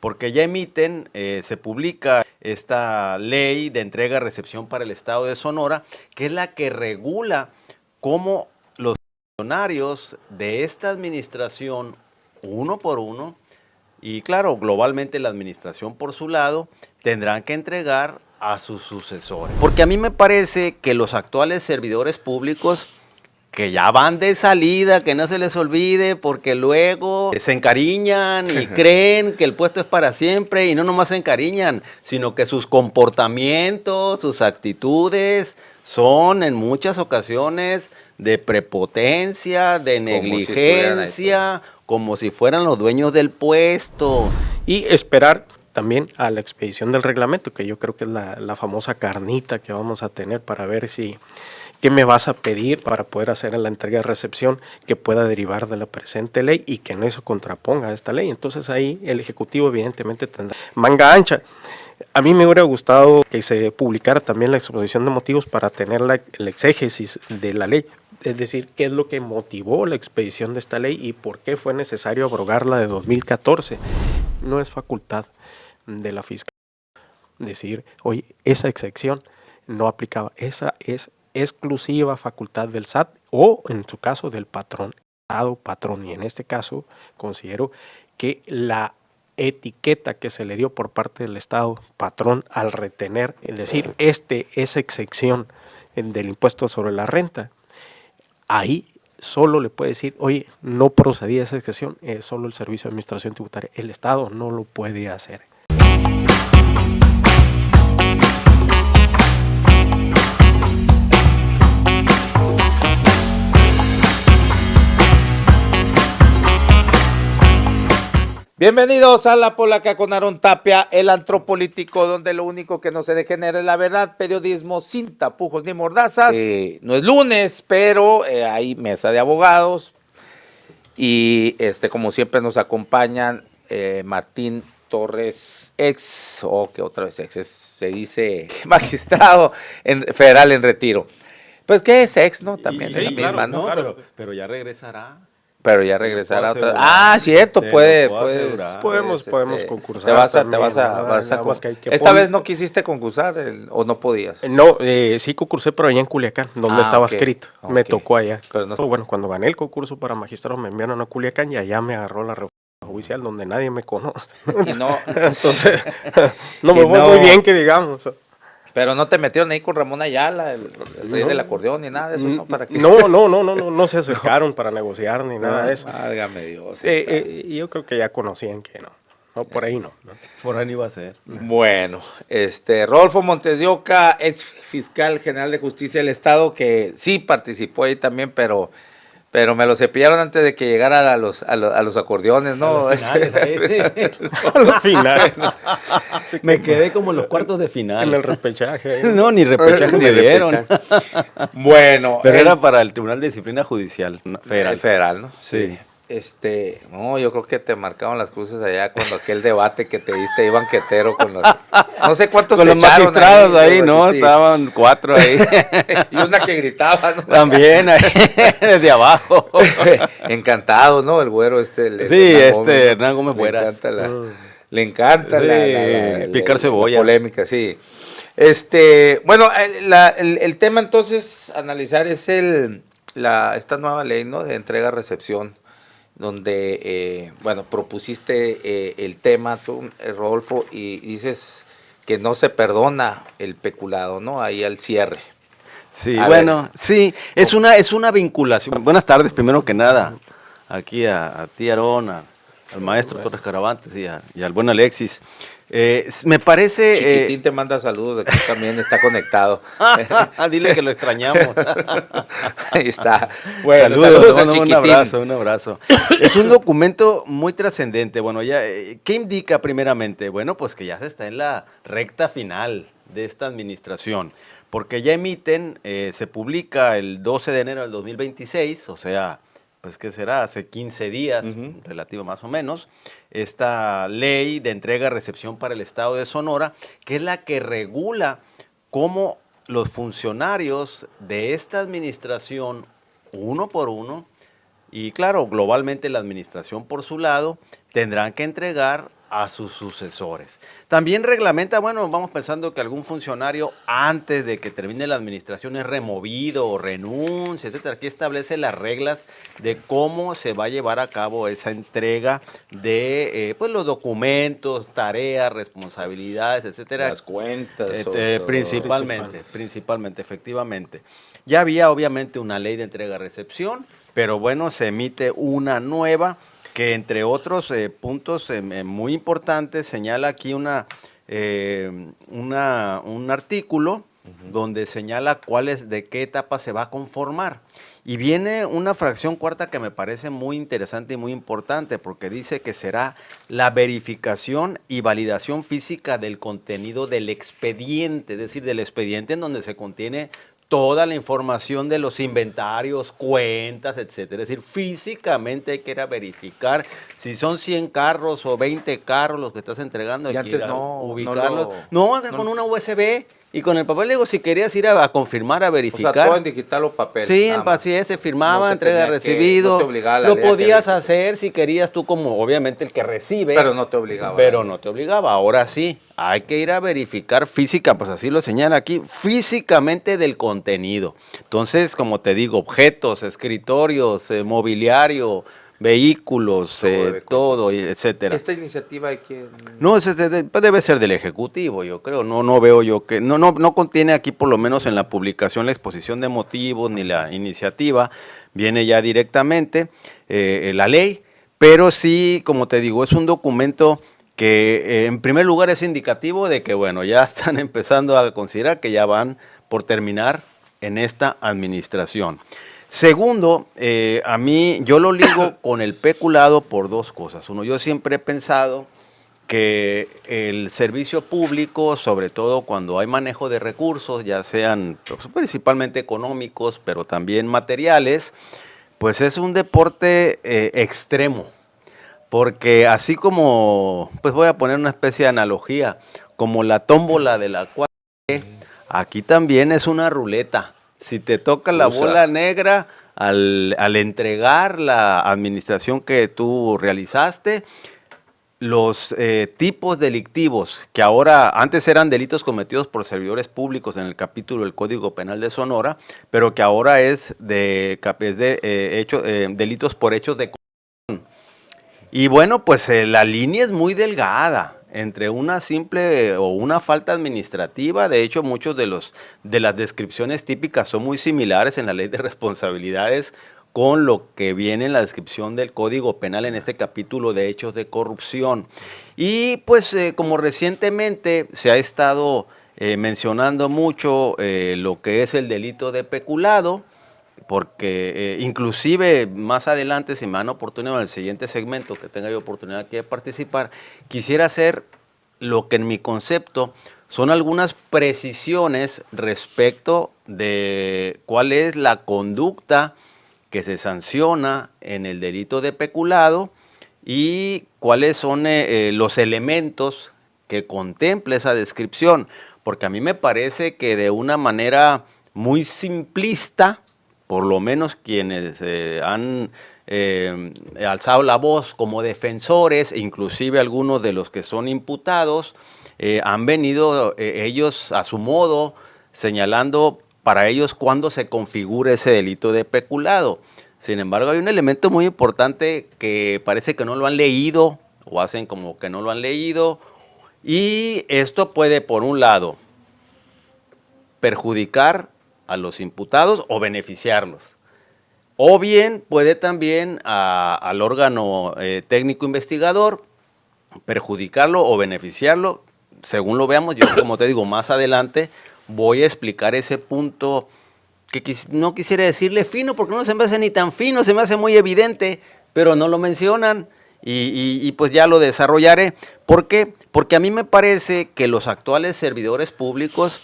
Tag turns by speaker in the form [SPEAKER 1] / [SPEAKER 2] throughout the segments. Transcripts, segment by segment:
[SPEAKER 1] porque ya emiten, se publica esta ley de entrega-recepción para el Estado de Sonora, que es la que regula cómo los funcionarios de esta administración, uno por uno, y claro, globalmente la administración por su lado, tendrán que entregar a sus sucesores. Porque a mí me parece que los actuales servidores públicos que ya van de salida, que no se les olvide, porque luego se encariñan y creen que el puesto es para siempre, y no nomás se encariñan, sino que sus comportamientos, sus actitudes son en muchas ocasiones de prepotencia, de negligencia, como si fueran los dueños del puesto.
[SPEAKER 2] Y esperar también a la expedición del reglamento, que yo creo que es la famosa carnita que vamos a tener para ver si qué me vas a pedir para poder hacer la entrega de recepción que pueda derivar de la presente ley y que no eso contraponga a esta ley. Entonces ahí el Ejecutivo evidentemente tendrá manga ancha. A mí me hubiera gustado que se publicara también la exposición de motivos para tener el exégesis de la ley, es decir, qué es lo que motivó la expedición de esta ley y por qué fue necesario abrogarla de 2014. No es facultad de la Fiscalía decir, oye, esa excepción no aplicaba, esa es exclusiva facultad del SAT o en su caso del patrón, y en este caso considero que la etiqueta que se le dio por parte del Estado patrón al retener, es decir, esa excepción del impuesto sobre la renta, ahí solo le puede decir, oye, no procedía esa excepción, solo el Servicio de Administración Tributaria, el Estado no lo puede hacer.
[SPEAKER 3] Bienvenidos a La Polaca con Aarón Tapia, el antropolítico, donde lo único que no se degenera es la verdad, periodismo sin tapujos ni mordazas. No es lunes, pero hay mesa de abogados y como siempre nos acompañan Martín Torres, que otra vez se dice magistrado federal en retiro. Pues que es ex, ¿no? También.
[SPEAKER 1] Sí,
[SPEAKER 3] claro,
[SPEAKER 1] misma,
[SPEAKER 3] ¿no?
[SPEAKER 1] Pero ya regresará.
[SPEAKER 3] Pero ya regresará otra. Ah, cierto,
[SPEAKER 2] podemos concursar.
[SPEAKER 3] Te vas a esta vez no quisiste concursar o no podías.
[SPEAKER 2] No, sí concursé, pero allá en Culiacán, donde estaba escrito. Me tocó allá.
[SPEAKER 3] Pero no...
[SPEAKER 2] Bueno, cuando gané el concurso para magistrado me enviaron a Culiacán y allá me agarró la reforma judicial donde nadie me conoce.
[SPEAKER 3] Y no,
[SPEAKER 2] entonces no me fue muy bien que digamos.
[SPEAKER 3] Pero no te metieron ahí con Ramón Ayala, el rey del acordeón, ni nada de eso, ¿no? ¿Para qué?
[SPEAKER 2] No se acercaron para negociar ni nada de eso.
[SPEAKER 3] Válgame Dios.
[SPEAKER 2] Yo creo que ya conocían que no, por ahí no.
[SPEAKER 1] Por ahí no iba a ser.
[SPEAKER 3] Bueno, Rodolfo Montes de Oca, ex fiscal general de justicia del Estado, que sí participó ahí también, pero me lo cepillaron antes de que llegara a los acordeones, ¿no?
[SPEAKER 1] A los finales,
[SPEAKER 2] A los finales.
[SPEAKER 1] Me quedé como en los cuartos de final.
[SPEAKER 2] En el repechaje.
[SPEAKER 1] No, ni repechaje me dieron.
[SPEAKER 3] Bueno.
[SPEAKER 1] Pero era para el Tribunal de Disciplina Judicial Federal.
[SPEAKER 3] Federal, ¿no?
[SPEAKER 1] Sí.
[SPEAKER 3] No, yo creo que te marcaron las cruces allá cuando aquel debate que te diste ahí banquetero con los... No sé cuántos
[SPEAKER 1] con
[SPEAKER 3] te
[SPEAKER 1] los
[SPEAKER 3] echaron
[SPEAKER 1] magistrados ahí, ¿no?
[SPEAKER 3] Sí.
[SPEAKER 1] Estaban 4 ahí.
[SPEAKER 3] Y una que gritaba, ¿no?
[SPEAKER 1] También ahí, desde abajo.
[SPEAKER 3] Encantado, ¿no? El güero
[SPEAKER 1] Hernán Gómez Bueras.
[SPEAKER 3] Le encanta
[SPEAKER 1] picar cebolla.
[SPEAKER 3] La polémica, sí. Bueno, el tema entonces analizar es esta nueva ley, ¿no? De entrega-recepción, donde, propusiste el tema tú, Rodolfo, y dices que no se perdona el peculado, ¿no? Ahí al cierre.
[SPEAKER 1] Sí, sí, es una vinculación. Buenas tardes, primero que nada, aquí a ti, Aarón, al maestro Torres Caravantes y al buen Alexis. Me parece...
[SPEAKER 3] Chiquitín te manda saludos, aquí también está conectado.
[SPEAKER 1] Dile que lo extrañamos.
[SPEAKER 3] Ahí está. Bueno,
[SPEAKER 1] saludos a Chiquitín. Un abrazo. Es un documento muy trascendente. Bueno, ya, ¿qué indica primeramente? Bueno, pues que ya se está en la recta final de esta administración, porque ya emiten, se publica el 12 de enero del 2026, o sea... pues ¿qué será? Hace 15 días, relativo más o menos, esta ley de entrega-recepción para el Estado de Sonora, que es la que regula cómo los funcionarios de esta administración, uno por uno, y claro, globalmente la administración por su lado, tendrán que entregar a sus sucesores. También reglamenta, bueno, vamos pensando que algún funcionario antes de que termine la administración es removido o renuncia, etcétera. Aquí establece las reglas de cómo se va a llevar a cabo esa entrega de pues los documentos, tareas, responsabilidades, etcétera.
[SPEAKER 3] Las cuentas.
[SPEAKER 1] Principalmente, efectivamente. Ya había obviamente una ley de entrega-recepción, pero bueno, se emite una nueva que entre otros puntos muy importantes señala aquí un artículo donde señala de qué etapa se va a conformar. Y viene una fracción cuarta que me parece muy interesante y muy importante porque dice que será la verificación y validación física del contenido del expediente, es decir, del expediente en donde se contiene toda la información de los inventarios, cuentas, etcétera. Es decir, físicamente hay que ir a verificar si son 100 carros o 20 carros los que estás entregando. Hay
[SPEAKER 3] Y
[SPEAKER 1] que
[SPEAKER 3] antes
[SPEAKER 1] ir a
[SPEAKER 3] no,
[SPEAKER 1] ubicarlos. No, con una USB y con el papel. Digo, si querías ir a confirmar, a verificar.
[SPEAKER 3] O sea, todo en digital o papel.
[SPEAKER 1] Sí, en paz, se firmaba,
[SPEAKER 3] No se
[SPEAKER 1] entrega de
[SPEAKER 3] tenía que-
[SPEAKER 1] recibido.
[SPEAKER 3] no te obligaba la
[SPEAKER 1] lo
[SPEAKER 3] ley a que
[SPEAKER 1] podías
[SPEAKER 3] verifiques.
[SPEAKER 1] hacer si querías tú como, obviamente, el que recibe.
[SPEAKER 3] Pero no te obligaba.
[SPEAKER 1] Pero no te obligaba. Ahora sí, hay que ir a verificar física, pues así lo señala aquí, físicamente del contenido. Entonces, como te digo, objetos, escritorios, mobiliario, vehículos, todo, etcétera.
[SPEAKER 3] ¿Esta iniciativa hay que...?
[SPEAKER 1] No, debe ser del Ejecutivo, yo creo. No veo yo que... No contiene aquí, por lo menos en la publicación, la exposición de motivos ni la iniciativa. Viene ya directamente la ley, pero sí, como te digo, es un documento que en primer lugar es indicativo de que, bueno, ya están empezando a considerar que ya van por terminar en esta administración. Segundo, a mí, yo lo ligo con el peculado por dos cosas. Uno, yo siempre he pensado que el servicio público, sobre todo cuando hay manejo de recursos, ya sean pues, principalmente económicos, pero también materiales, pues es un deporte extremo. Porque así como, pues voy a poner una especie de analogía, como la tómbola de la 4G, aquí también es una ruleta. Si te toca la bola negra al entregar la administración que tú realizaste, los tipos delictivos que ahora, antes eran delitos cometidos por servidores públicos en el capítulo del Código Penal de Sonora, pero que ahora es delitos por hechos de corrupción. Y bueno, pues la línea es muy delgada entre una simple o una falta administrativa. De hecho, muchos de las descripciones típicas son muy similares en la ley de responsabilidades con lo que viene en la descripción del Código Penal en este capítulo de hechos de corrupción. Y pues como recientemente se ha estado mencionando mucho lo que es el delito de peculado, porque inclusive más adelante, si me dan oportunidad en el siguiente segmento que tenga yo oportunidad aquí de participar, quisiera hacer lo que en mi concepto son algunas precisiones respecto de cuál es la conducta que se sanciona en el delito de peculado y cuáles son los elementos que contempla esa descripción, porque a mí me parece que de una manera muy simplista, por lo menos quienes han alzado la voz como defensores, inclusive algunos de los que son imputados, han venido ellos a su modo señalando para ellos cuándo se configura ese delito de peculado. Sin embargo, hay un elemento muy importante que parece que no lo han leído o hacen como que no lo han leído, y esto puede, por un lado, perjudicar a los imputados o beneficiarlos. O bien puede también al órgano técnico investigador perjudicarlo o beneficiarlo, según lo veamos. Yo, como te digo, más adelante voy a explicar ese punto que no quisiera decirle fino, porque no se me hace ni tan fino, se me hace muy evidente, pero no lo mencionan y pues ya lo desarrollaré. ¿Por qué? Porque a mí me parece que los actuales servidores públicos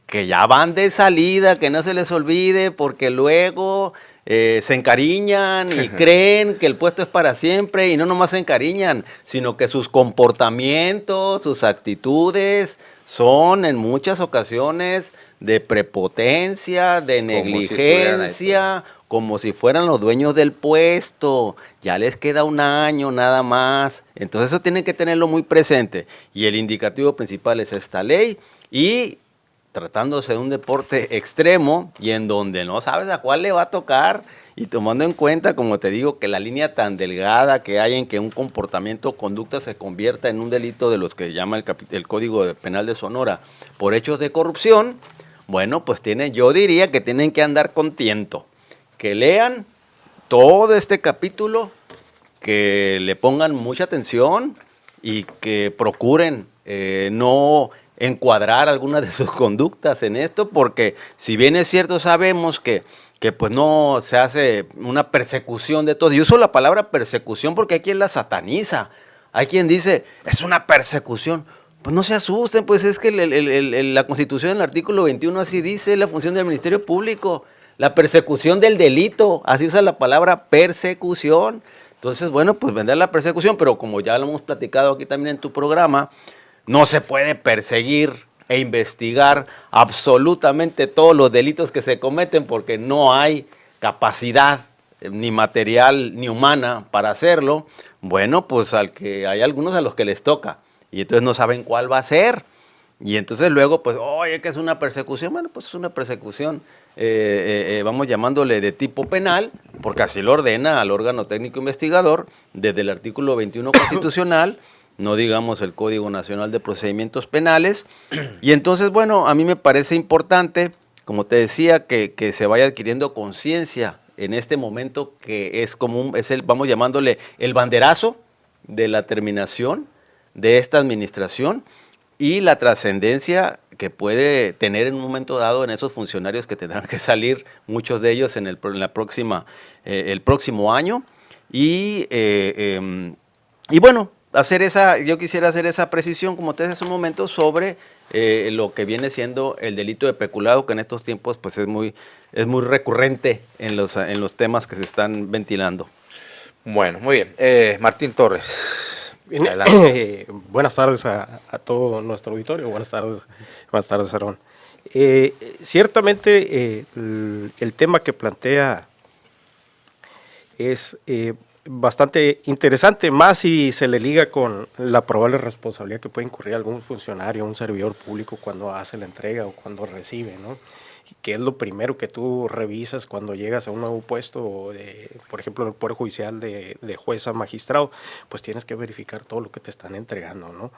[SPEAKER 1] que ya van de salida, que no se les olvide, porque luego se encariñan y creen que el puesto es para siempre, y no nomás se encariñan, sino que sus comportamientos, sus actitudes son en muchas ocasiones de prepotencia, de negligencia, como si fueran los dueños del puesto. Ya les queda un año nada más. Entonces eso tienen que tenerlo muy presente. Y el indicativo principal es esta ley, y tratándose de un deporte extremo y en donde no sabes a cuál le va a tocar, y tomando en cuenta, como te digo, que la línea tan delgada que hay en que un comportamiento o conducta se convierta en un delito de los que llama el Código Penal de Sonora por hechos de corrupción, bueno, pues yo diría que tienen que andar con tiento, que lean todo este capítulo, que le pongan mucha atención y que procuren no encuadrar algunas de sus conductas en esto, porque si bien es cierto, sabemos que pues no se hace una persecución de todos. Y uso la palabra persecución porque hay quien la sataniza, hay quien dice, es una persecución. Pues no se asusten, pues es que la Constitución, en el artículo 21 así dice, la función del Ministerio Público, la persecución del delito, así usa la palabra persecución. Entonces, bueno, pues vendrá la persecución, pero como ya lo hemos platicado aquí también en tu programa, no se puede perseguir e investigar absolutamente todos los delitos que se cometen porque no hay capacidad ni material ni humana para hacerlo. Bueno, pues hay algunos a los que les toca y entonces no saben cuál va a ser. Y entonces luego, pues, oye, que es una persecución. Bueno, pues es una persecución, vamos llamándole de tipo penal, porque así lo ordena al órgano técnico investigador desde el artículo 21 constitucional, no digamos el Código Nacional de Procedimientos Penales. Y entonces, bueno, a mí me parece importante, como te decía, que se vaya adquiriendo conciencia en este momento, que es común, vamos llamándole el banderazo de la terminación de esta administración y la trascendencia que puede tener en un momento dado en esos funcionarios que tendrán que salir, muchos de ellos el próximo año. Y bueno, yo quisiera hacer esa precisión, como te decía hace un momento, sobre lo que viene siendo el delito de peculado, que en estos tiempos pues es muy recurrente en los temas que se están ventilando.
[SPEAKER 3] Bueno, muy bien. Martín Torres.
[SPEAKER 2] Buenas tardes a todo nuestro auditorio. Buenas tardes, Aarón. Ciertamente el tema que plantea es bastante interesante, más si se le liga con la probable responsabilidad que puede incurrir algún funcionario, un servidor público cuando hace la entrega o cuando recibe, ¿no? Que es lo primero que tú revisas cuando llegas a un nuevo puesto, por ejemplo, en el Poder Judicial de juez a magistrado, pues tienes que verificar todo lo que te están entregando, ¿no?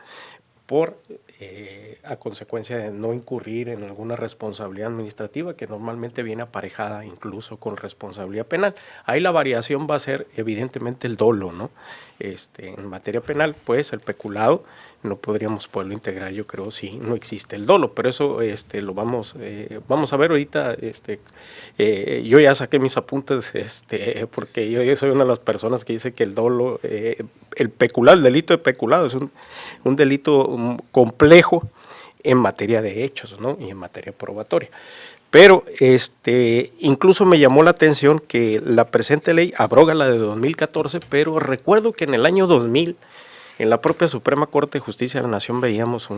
[SPEAKER 2] A consecuencia de no incurrir en alguna responsabilidad administrativa que normalmente viene aparejada incluso con responsabilidad penal. Ahí la variación va a ser evidentemente el dolo, ¿no? En materia penal, pues el peculado no podríamos poderlo integrar, yo creo, si no existe el dolo, pero eso lo vamos a ver ahorita. Yo ya saqué mis apuntes, porque yo soy una de las personas que dice que el dolo, el delito de peculado es un delito complejo en materia de hechos, ¿no? Y en materia probatoria. Pero incluso me llamó la atención que la presente ley abroga la de 2014, pero recuerdo que en el año 2000, en la propia Suprema Corte de Justicia de la Nación veíamos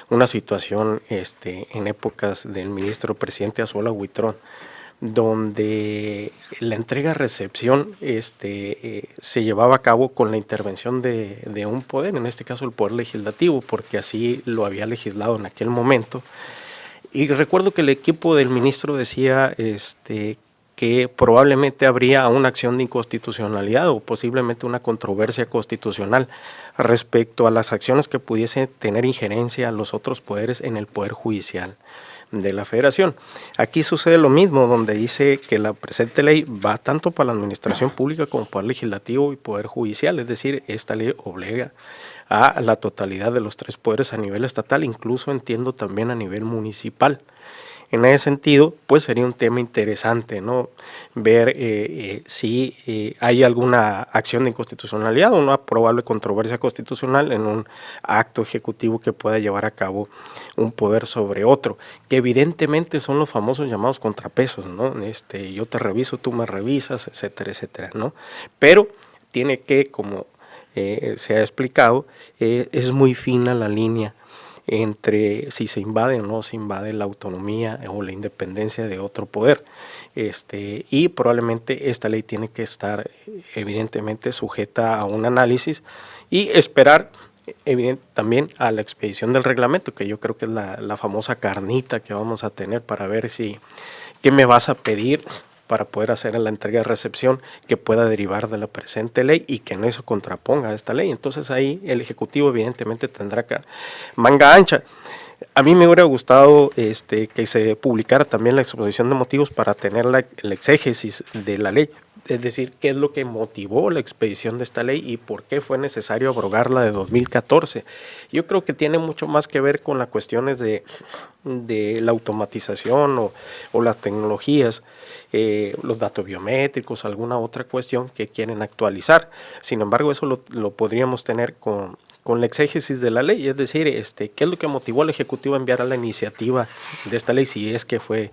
[SPEAKER 2] una situación en épocas del ministro presidente Azuela Huitrón, donde la entrega-recepción se llevaba a cabo con la intervención de un poder, en este caso el Poder Legislativo, porque así lo había legislado en aquel momento. Y recuerdo que el equipo del ministro decía que probablemente habría una acción de inconstitucionalidad o posiblemente una controversia constitucional respecto a las acciones que pudiesen tener injerencia a los otros poderes en el Poder Judicial de la Federación. Aquí sucede lo mismo, donde dice que la presente ley va tanto para la administración pública como para el legislativo y poder judicial, es decir, esta ley obliga a la totalidad de los tres poderes a nivel estatal, incluso entiendo también a nivel municipal. En ese sentido, pues sería un tema interesante, ¿no? Ver si hay alguna acción de inconstitucionalidad o una probable controversia constitucional en un acto ejecutivo que pueda llevar a cabo un poder sobre otro, que evidentemente son los famosos llamados contrapesos, ¿no? Yo te reviso, tú me revisas, etcétera, etcétera, ¿no? Pero tiene que, como se ha explicado, es muy fina la línea entre si se invade o no se invade la autonomía o la independencia de otro poder. Y probablemente esta ley tiene que estar evidentemente sujeta a un análisis y esperar también a la expedición del reglamento, que yo creo que es la famosa carnita que vamos a tener para ver si qué me vas a pedir para poder hacer la entrega de recepción que pueda derivar de la presente ley y que no eso contraponga a esta ley. Entonces ahí el Ejecutivo evidentemente tendrá manga ancha. A mí me hubiera gustado que se publicara también la exposición de motivos para tener la exégesis de la ley, es decir, qué es lo que motivó la expedición de esta ley y por qué fue necesario abrogarla de 2014. Yo creo que tiene mucho más que ver con las cuestiones de la automatización o las tecnologías, los datos biométricos, alguna otra cuestión que quieren actualizar. Sin embargo, eso lo podríamos tener con la exégesis de la ley, es decir, qué es lo que motivó al Ejecutivo a enviar a la iniciativa de esta ley, si es que fue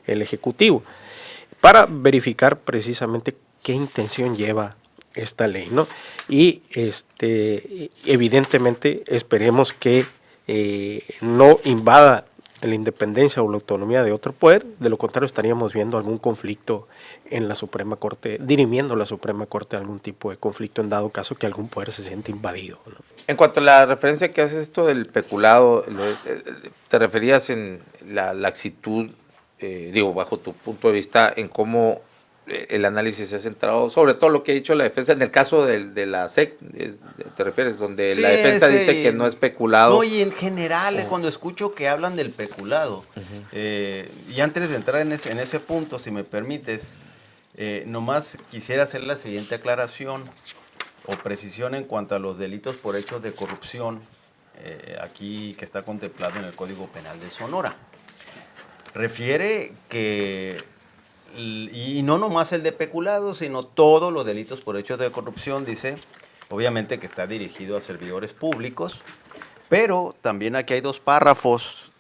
[SPEAKER 2] el Ejecutivo, para verificar precisamente qué intención lleva esta ley, ¿no? Y evidentemente esperemos que no invada la independencia o la autonomía de otro poder, de lo contrario estaríamos viendo algún conflicto en la Suprema Corte, dirimiendo la Suprema Corte algún tipo de conflicto en dado caso que algún poder se siente invadido, ¿no?
[SPEAKER 3] En cuanto a la referencia que haces esto del peculado, ¿te referías en la laxitud, bajo tu punto de vista, en cómo el análisis se ha centrado, sobre todo lo que ha dicho la defensa, en el caso de la SEC, ¿te refieres? Donde sí, la defensa dice que no es peculado.
[SPEAKER 1] No, y en general, cuando escucho que hablan del peculado, y antes de entrar en ese punto, si me permites, nomás quisiera hacer la siguiente aclaración o precisión en cuanto a los delitos por hechos de corrupción, aquí que está contemplado en el Código Penal de Sonora. Refiere que, y no nomás el de peculado, sino todos los delitos por hechos de corrupción, dice, obviamente que está dirigido a servidores públicos, pero también aquí hay dos párrafos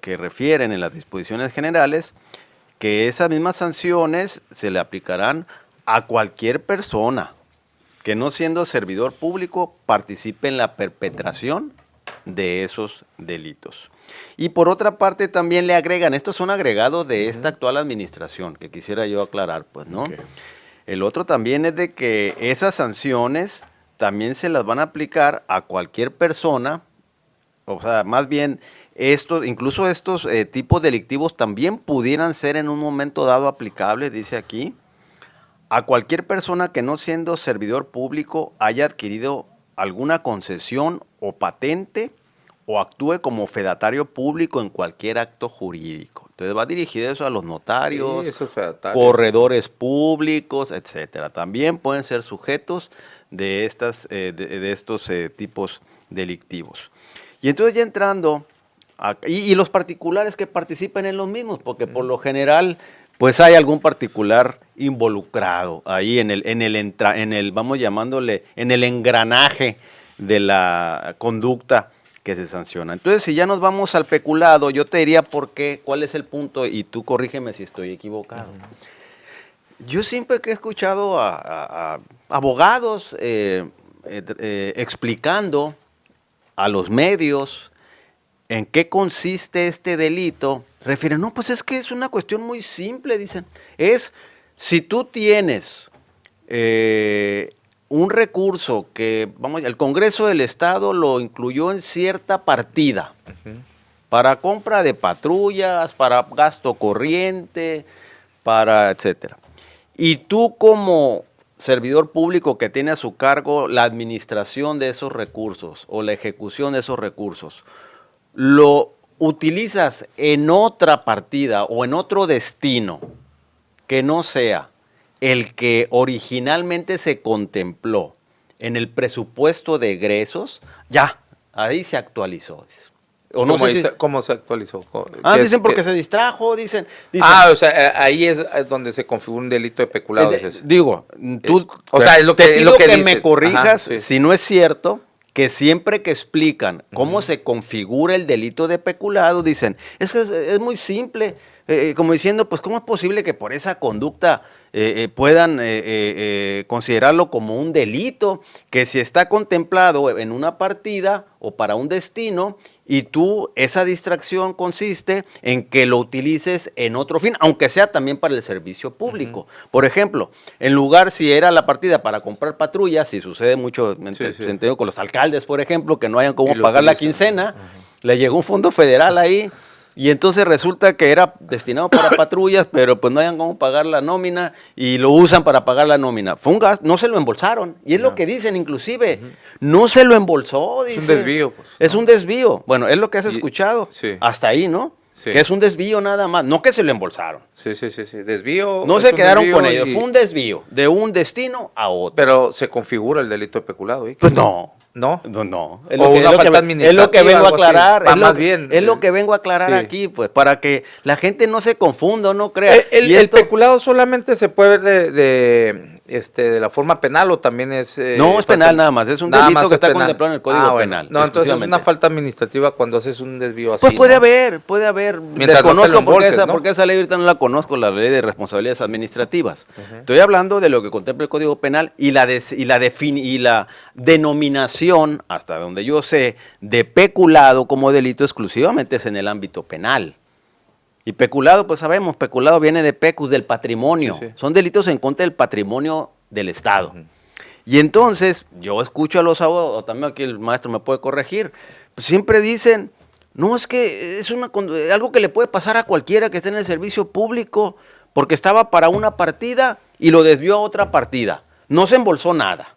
[SPEAKER 1] que refieren en las disposiciones generales que esas mismas sanciones se le aplicarán a cualquier persona que no siendo servidor público participe en la perpetración de esos delitos. Y por otra parte también le agregan, estos son agregados de esta actual administración, que quisiera yo aclarar, pues, ¿no? Okay. El otro también es de que esas sanciones también se las van a aplicar a cualquier persona, o sea, más bien, incluso estos tipos delictivos también pudieran ser en un momento dado aplicables, dice aquí, a cualquier persona que no siendo servidor público haya adquirido alguna concesión o patente o actúe como fedatario público en cualquier acto jurídico. Entonces va dirigido eso a los notarios, sí, corredores públicos, etcétera. También pueden ser sujetos de estos tipos delictivos. Y entonces ya entrando, y los particulares que participen en los mismos, porque por lo general pues hay algún particular involucrado ahí en el vamos llamándole, en el engranaje de la conducta que se sanciona. Entonces, si ya nos vamos al peculado, yo te diría cuál es el punto, y tú corrígeme si estoy equivocado. Yo siempre que he escuchado a abogados explicando a los medios en qué consiste este delito, refieren, no, pues es que es una cuestión muy simple, dicen. Es, si tú tienes un recurso que, el Congreso del Estado lo incluyó en cierta partida, para compra de patrullas, para gasto corriente, para etcétera. Y tú como servidor público que tiene a su cargo la administración de esos recursos o la ejecución de esos recursos, lo utilizas en otra partida o en otro destino que no sea el que originalmente se contempló en el presupuesto de egresos, ya, ahí se actualizó. O no sé si...
[SPEAKER 3] ¿Cómo se actualizó?
[SPEAKER 1] Dicen porque se distrajo, dicen...
[SPEAKER 3] O sea, ahí es donde se configura un delito de peculado.
[SPEAKER 1] Digo, tú...
[SPEAKER 3] o sea, es lo que,
[SPEAKER 1] te pido
[SPEAKER 3] que
[SPEAKER 1] que
[SPEAKER 3] dice.
[SPEAKER 1] me corrijas,
[SPEAKER 3] Ajá, sí.
[SPEAKER 1] si no es cierto, que siempre que explican cómo se configura el delito de peculado, dicen, es que es muy simple, como diciendo, pues ¿cómo es posible que por esa conducta puedan considerarlo como un delito? Que si está contemplado en una partida o para un destino, y tú, esa distracción consiste en que lo utilices en otro fin, aunque sea también para el servicio público. Por ejemplo, en lugar, si era la partida para comprar patrullas, y sucede mucho sentido con los alcaldes, por ejemplo, que no hayan cómo pagar la quincena, le llegó un fondo federal ahí, y entonces resulta que era destinado para patrullas, pero pues no hayan cómo pagar la nómina y lo usan para pagar la nómina. Fue un gasto, no se lo embolsaron. Y es lo que dicen inclusive. No se lo embolsó, dice.
[SPEAKER 3] Es un desvío. Pues,
[SPEAKER 1] es un desvío. Bueno, es lo que has escuchado. Hasta ahí, ¿no? Sí. Que es un desvío nada más. No que se lo embolsaron.
[SPEAKER 3] Sí. Desvío.
[SPEAKER 1] No se quedaron con ellos. Fue un desvío de un destino a otro.
[SPEAKER 3] Pero se configura el delito de peculado.
[SPEAKER 1] Pues no.
[SPEAKER 3] ¿No?
[SPEAKER 1] No.
[SPEAKER 3] Es lo
[SPEAKER 1] que vengo a aclarar.
[SPEAKER 3] Es
[SPEAKER 1] lo que vengo a aclarar aquí, pues, para que la gente no se confunda o no crea.
[SPEAKER 3] El peculado solamente se puede ver de la forma penal o también es...
[SPEAKER 1] no, es penal nada más. Es un delito que está contemplado en el Código Penal.
[SPEAKER 3] No, entonces es una falta administrativa cuando haces un desvío así.
[SPEAKER 1] Pues puede haber. Desconozco porque esa ley ahorita no la conozco, la ley de responsabilidades administrativas. Estoy hablando de lo que contempla el Código Penal y la denominación, hasta donde yo sé, de peculado como delito exclusivamente es en el ámbito penal. Y peculado, pues sabemos, peculado viene de pecus, del patrimonio. Son delitos en contra del patrimonio del Estado. Y entonces, yo escucho a los abogados, o también aquí el maestro me puede corregir, pues siempre dicen, no, es que es algo que le puede pasar a cualquiera que esté en el servicio público, porque estaba para una partida y lo desvió a otra partida. No se embolsó nada.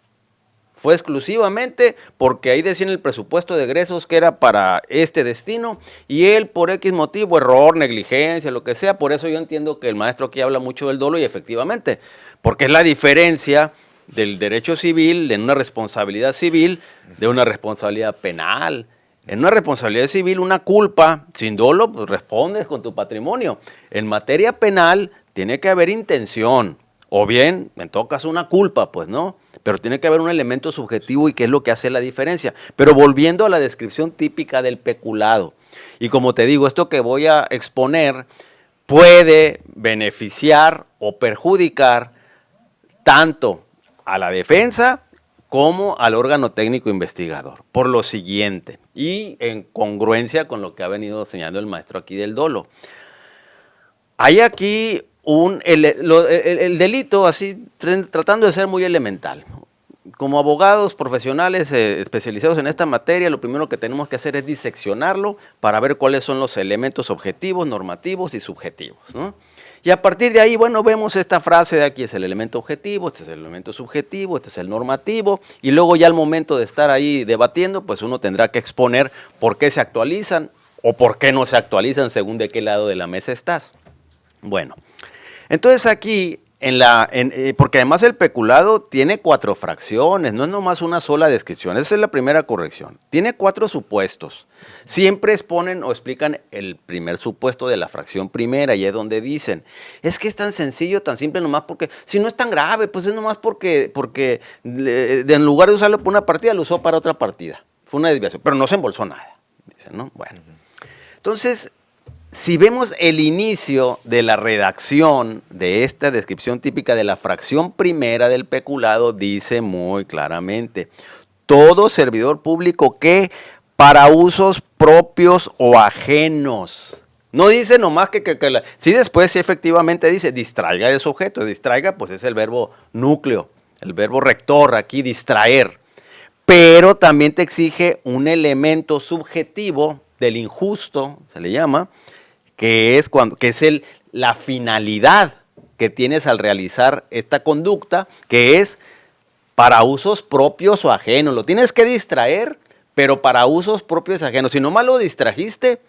[SPEAKER 1] Fue exclusivamente porque ahí decía en el presupuesto de egresos que era para este destino y él por X motivo, error, negligencia, lo que sea, por eso yo entiendo que el maestro aquí habla mucho del dolo y efectivamente, porque es la diferencia del derecho civil, de una responsabilidad civil, de una responsabilidad penal. En una responsabilidad civil, una culpa sin dolo, pues respondes con tu patrimonio. En materia penal tiene que haber intención, o bien, en todo caso, una culpa, pues no. Pero tiene que haber un elemento subjetivo y qué es lo que hace la diferencia. Pero volviendo a la descripción típica del peculado, y como te digo, esto que voy a exponer puede beneficiar o perjudicar tanto a la defensa como al órgano técnico investigador, por lo siguiente, y en congruencia con lo que ha venido señalando el maestro aquí del dolo. Hay aquí el delito, así tratando de ser muy elemental. Como abogados profesionales especializados en esta materia, lo primero que tenemos que hacer es diseccionarlo para ver cuáles son los elementos objetivos, normativos y subjetivos, ¿no? Y a partir de ahí, bueno, vemos esta frase de aquí, es el elemento objetivo, este es el elemento subjetivo, este es el normativo, y luego ya al momento de estar ahí debatiendo, pues uno tendrá que exponer por qué se actualizan o por qué no se actualizan según de qué lado de la mesa estás. Bueno, entonces aquí, porque además el peculado tiene 4 fracciones, no es nomás una sola descripción, esa es la primera corrección. Tiene 4 supuestos. Siempre exponen o explican el primer supuesto de la fracción primera y es donde dicen, es que es tan sencillo, tan simple nomás porque, si no es tan grave, pues es nomás porque en lugar de usarlo para una partida, lo usó para otra partida. Fue una desviación, pero no se embolsó nada, dicen, ¿no? Bueno, entonces, si vemos el inicio de la redacción de esta descripción típica de la fracción primera del peculado, dice muy claramente, todo servidor público que para usos propios o ajenos. No dice nomás sí después sí efectivamente dice distraiga de su objeto, distraiga pues es el verbo núcleo, el verbo rector aquí, distraer, pero también te exige un elemento subjetivo del injusto, se le llama, que es la finalidad que tienes al realizar esta conducta, que es para usos propios o ajenos. Lo tienes que distraer, pero para usos propios y ajenos. Si nomás lo distrajiste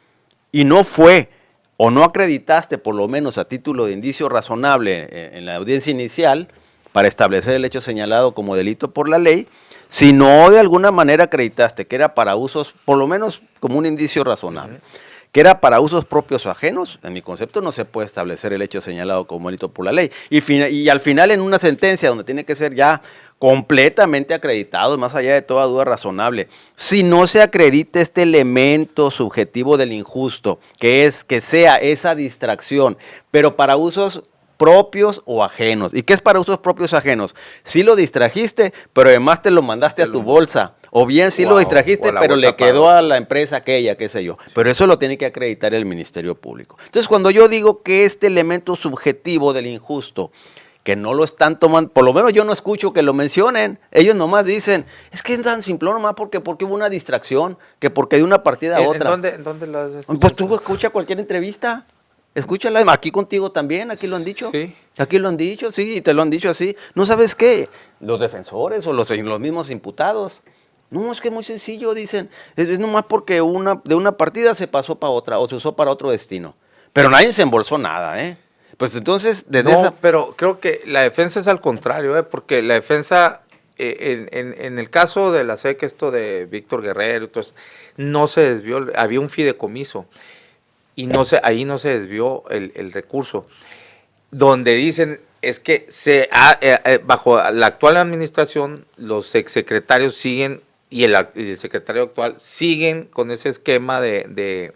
[SPEAKER 1] y no fue, o no acreditaste, por lo menos a título de indicio razonable en la audiencia inicial, para establecer el hecho señalado como delito por la ley, Si no de alguna manera acreditaste que era para usos, por lo menos como un indicio razonable, que era para usos propios o ajenos, en mi concepto no se puede establecer el hecho señalado como delito por la ley. Y al final en una sentencia donde tiene que ser ya completamente acreditado, más allá de toda duda razonable, si no se acredita este elemento subjetivo del injusto, que es que sea esa distracción, pero para usos propios o ajenos. ¿Y qué es para usos propios o ajenos? Si lo distrajiste, pero además te lo mandaste a tu bolsa. O bien sí lo distrajiste, pero le quedó a la empresa aquella, qué sé yo. Sí. Pero eso lo tiene que acreditar el Ministerio Público. Entonces, cuando yo digo que este elemento subjetivo del injusto, que no lo están tomando, por lo menos yo no escucho que lo mencionen. Ellos nomás dicen, es que es tan simple nomás porque hubo una distracción, que porque de una partida a otra.
[SPEAKER 3] ¿En dónde lo has escuchado?
[SPEAKER 1] Pues tú escucha cualquier entrevista. Escúchala, aquí contigo también, aquí lo han dicho.
[SPEAKER 3] Sí.
[SPEAKER 1] Aquí lo han dicho, sí, y te lo han dicho así. ¿No sabes qué? Los defensores o los mismos imputados. No, es que es muy sencillo, dicen. Es nomás porque de una partida se pasó para otra o se usó para otro destino. Pero nadie se embolsó nada, ¿eh? Pues entonces, desde esa...
[SPEAKER 3] pero creo que la defensa es al contrario, porque la defensa, en el caso de la SEC, esto de Víctor Guerrero, entonces, no se desvió, había un fideicomiso. Y ahí no se desvió el recurso. Donde dicen es que bajo la actual administración, los exsecretarios siguen, y el secretario actual siguen con ese esquema de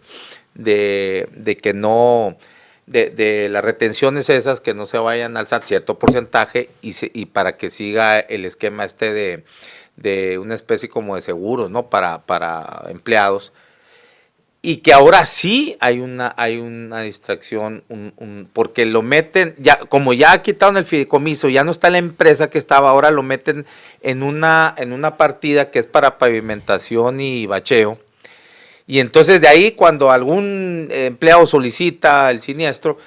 [SPEAKER 3] que no, de las retenciones esas, que no se vayan a alzar cierto porcentaje, y para que siga el esquema de una especie como de seguros, ¿no? Para empleados. Y que ahora sí hay una distracción, porque lo meten, ya como ya quitaron el fideicomiso, ya no está la empresa que estaba, ahora lo meten en una partida que es para pavimentación y bacheo. Y entonces de ahí, cuando algún empleado solicita el siniestro,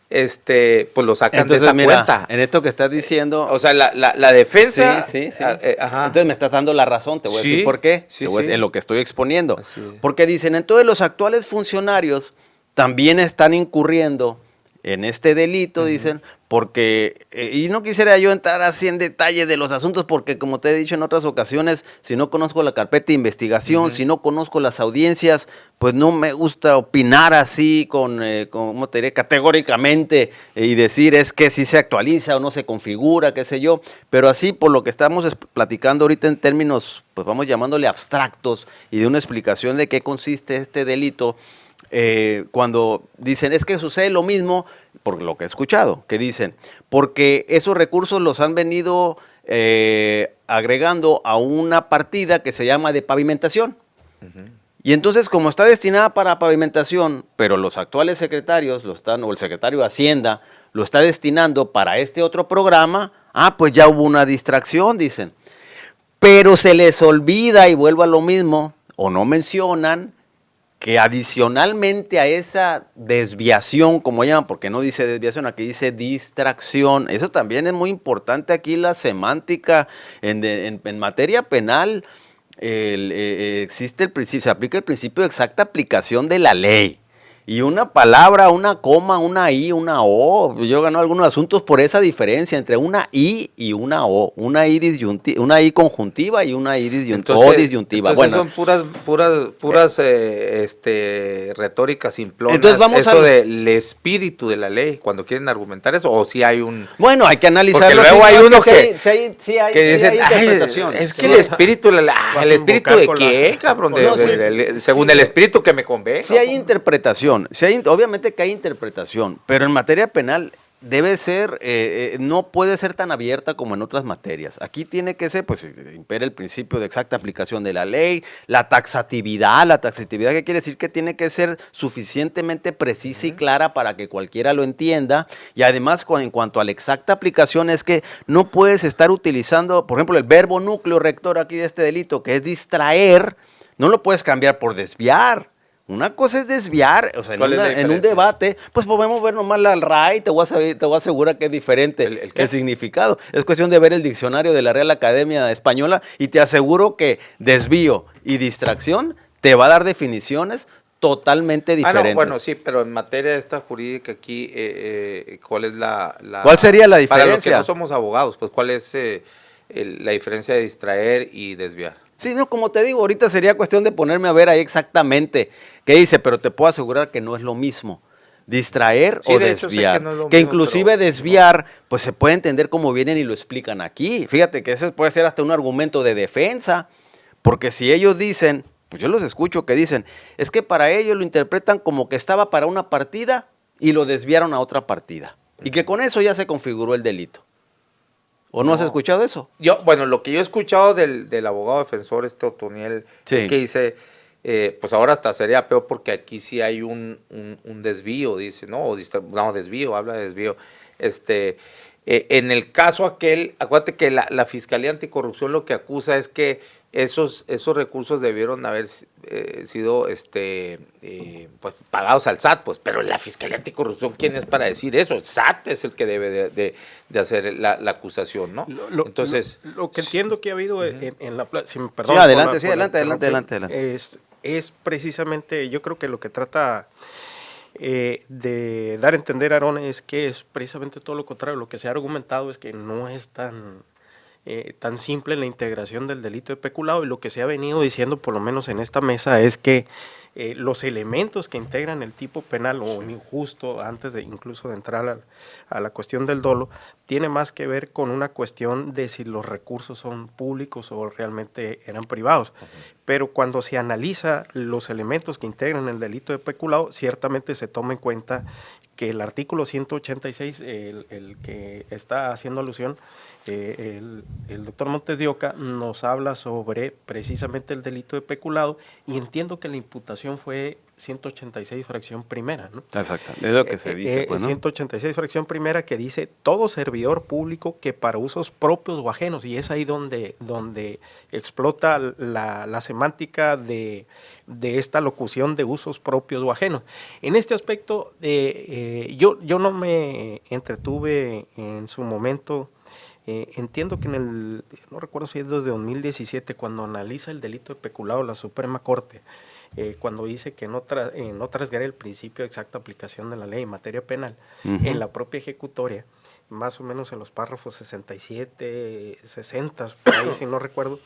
[SPEAKER 3] pues lo sacan. Entonces, de esa cuenta.
[SPEAKER 1] En esto que estás diciendo...
[SPEAKER 3] O sea, la defensa...
[SPEAKER 1] Sí. Entonces me estás dando la razón, te voy a decir por qué. En lo que estoy exponiendo. Porque dicen, entonces los actuales funcionarios también están incurriendo en este delito, dicen, porque, y no quisiera yo entrar así en detalle de los asuntos, porque como te he dicho en otras ocasiones, si no conozco la carpeta de investigación, si no conozco las audiencias, pues no me gusta opinar así ¿cómo te diré? Categóricamente, y decir es que si se actualiza o no se configura, qué sé yo, pero así por lo que estamos platicando ahorita en términos, pues vamos llamándole abstractos, y de una explicación de qué consiste este delito. Cuando dicen es que sucede lo mismo, por lo que he escuchado, que dicen, porque esos recursos los han venido agregando a una partida que se llama de pavimentación. Y entonces, como está destinada para pavimentación, pero los actuales secretarios o el secretario de Hacienda lo está destinando para este otro programa, pues ya hubo una distracción, dicen. Pero se les olvida, y vuelvo a lo mismo, o no mencionan, que adicionalmente a esa desviación, como llaman, porque no dice desviación, aquí dice distracción, eso también es muy importante aquí la semántica. En materia penal existe el principio, se aplica el principio de exacta aplicación de la ley. Y una palabra, una coma, una I, una O, yo gano algunos asuntos por esa diferencia entre una I y una O, una I conjuntiva y una I disyuntiva.
[SPEAKER 3] Entonces son puras retóricas simplonas.
[SPEAKER 1] Entonces vamos
[SPEAKER 3] eso del espíritu de la ley, cuando quieren argumentar eso, o si hay un...
[SPEAKER 1] Bueno, hay que analizarlo.
[SPEAKER 3] Porque luego hay unos
[SPEAKER 1] que dicen,
[SPEAKER 3] interpretación. Es que el espíritu, ¿el espíritu de qué, cabrón? Según el espíritu que me convenga.
[SPEAKER 1] Sí hay interpretación. Obviamente que hay interpretación, pero en materia penal debe ser, no puede ser tan abierta como en otras materias. Aquí tiene que ser, pues, impera el principio de exacta aplicación de la ley, la taxatividad, ¿qué quiere decir? Que tiene que ser suficientemente precisa y clara para que cualquiera lo entienda, y además, en cuanto a la exacta aplicación, es que no puedes estar utilizando, por ejemplo, el verbo núcleo rector aquí de este delito, que es distraer, no lo puedes cambiar por desviar. Una cosa es desviar, o sea, en un debate, pues podemos ver nomás la RAE, te voy a asegurar que es diferente el significado. Es cuestión de ver el diccionario de la Real Academia Española y te aseguro que desvío y distracción te va a dar definiciones totalmente diferentes.
[SPEAKER 3] Bueno, sí, pero en materia esta jurídica aquí, ¿cuál es
[SPEAKER 1] ¿Cuál sería la diferencia?
[SPEAKER 3] Para los que no somos abogados, pues ¿cuál es la diferencia de distraer y desviar.
[SPEAKER 1] Sí, no, como te digo, ahorita sería cuestión de ponerme a ver ahí exactamente qué dice, pero te puedo asegurar que no es lo mismo distraer
[SPEAKER 3] Sí,
[SPEAKER 1] o
[SPEAKER 3] de hecho, sé
[SPEAKER 1] desviar.
[SPEAKER 3] que no es lo
[SPEAKER 1] Que
[SPEAKER 3] mismo,
[SPEAKER 1] inclusive
[SPEAKER 3] pero
[SPEAKER 1] desviar, pues se puede entender cómo vienen y lo explican aquí. Fíjate que ese puede ser hasta un argumento de defensa, porque si ellos dicen, pues yo los escucho que dicen, es que para ellos lo interpretan como que estaba para una partida y lo desviaron a otra partida. Y que con eso ya se configuró el delito. ¿O no has escuchado eso?
[SPEAKER 3] Bueno, lo que yo he escuchado del abogado defensor, Otoniel,
[SPEAKER 1] Sí.
[SPEAKER 3] es que dice, pues ahora hasta sería peor porque aquí sí hay un desvío, dice, ¿no? No, desvío, habla de desvío. En el caso aquel, acuérdate que la Fiscalía Anticorrupción lo que acusa es que esos recursos debieron haber sido pues, pagados al SAT, pues, pero la Fiscalía Anticorrupción, ¿quién es para decir eso? El SAT es el que debe de hacer la acusación, ¿no? Entonces,
[SPEAKER 2] lo que entiendo que ha habido en la si me
[SPEAKER 1] Sí,
[SPEAKER 2] perdonas
[SPEAKER 1] adelante,
[SPEAKER 2] por la
[SPEAKER 1] adelante.
[SPEAKER 2] interrupción, es precisamente, yo creo que lo que trata de dar a entender, Aarón, es que es precisamente todo lo contrario. Lo que se ha argumentado es que no es tan simple la integración del delito de peculado, y lo que se ha venido diciendo, por lo menos en esta mesa, es que los elementos que integran el tipo penal o injusto, antes de incluso de entrar a la cuestión del dolo, tiene más que ver con una cuestión de si los recursos son públicos o realmente eran privados. Pero cuando se analiza los elementos que integran el delito de peculado, ciertamente se toma en cuenta que el artículo 186, el que está haciendo alusión, el doctor Montes de Oca, nos habla sobre precisamente el delito de peculado, y entiendo que la imputación fue 186 fracción primera, ¿no?
[SPEAKER 1] Exacto, es lo que se dice. Pues, ¿no?
[SPEAKER 2] 186 fracción primera, que dice todo servidor público que para usos propios o ajenos, y es ahí donde explota la semántica de esta locución de usos propios o ajenos. En este aspecto, yo no me entretuve en su momento. Entiendo que no recuerdo si es desde 2017, cuando analiza el delito de peculado la Suprema Corte, cuando dice que no transgrede el principio de exacta aplicación de la ley en materia penal, en la propia ejecutoria, más o menos en los párrafos 67, 60, por ahí, si no recuerdo,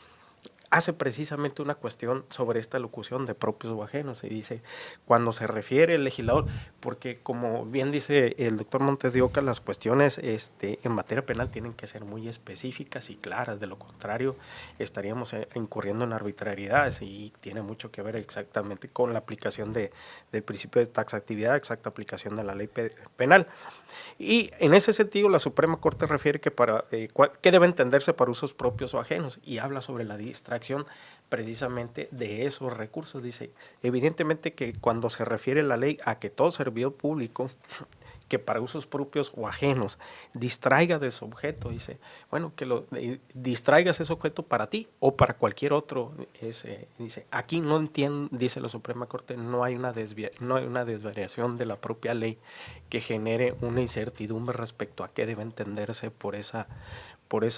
[SPEAKER 2] hace precisamente una cuestión sobre esta locución de propios o ajenos, y dice, cuando se refiere el legislador, porque como bien dice el doctor Montes de Oca, las cuestiones en materia penal tienen que ser muy específicas y claras, de lo contrario estaríamos incurriendo en arbitrariedades, y tiene mucho que ver exactamente con la aplicación del principio de taxatividad, exacta aplicación de la ley penal. Y en ese sentido la Suprema Corte refiere que que debe entenderse para usos propios o ajenos, y habla sobre la distracción precisamente de esos recursos. Dice, evidentemente que cuando se refiere la ley a que todo servidor público que para usos propios o ajenos distraiga de su objeto, dice, bueno, que distraigas ese objeto para ti o para cualquier otro. Dice, aquí no entiendo, dice la Suprema Corte, no hay una desvariación de la propia ley que genere una incertidumbre respecto a qué debe entenderse por esa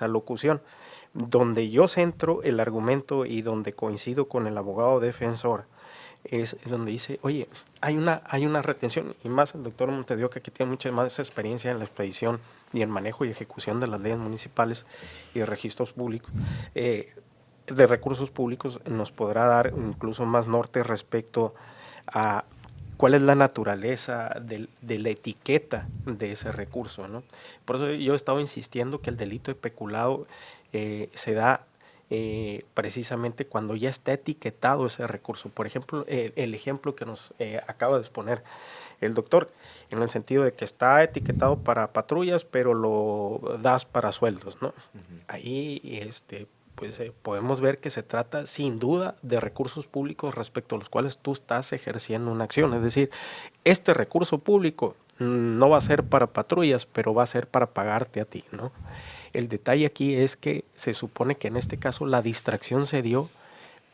[SPEAKER 2] locución. Donde yo centro el argumento y donde coincido con el abogado defensor es donde dice, oye, hay una retención, y más el doctor Montes de Oca, que tiene mucha más experiencia en la expedición y el manejo y ejecución de las leyes municipales y de registros públicos, de recursos públicos, nos podrá dar incluso más norte respecto a cuál es la naturaleza de la etiqueta de ese recurso, ¿no? Por eso yo he estado insistiendo que el delito de peculado se da precisamente cuando ya está etiquetado ese recurso. Por ejemplo, el ejemplo que nos acaba de exponer el doctor, en el sentido de que está etiquetado para patrullas, pero lo das para sueldos, ¿no? Ahí pues podemos ver que se trata sin duda de recursos públicos respecto a los cuales tú estás ejerciendo una acción. Es decir, este recurso público no va a ser para patrullas, pero va a ser para pagarte a ti, ¿no? El detalle aquí es que se supone que en este caso la distracción se dio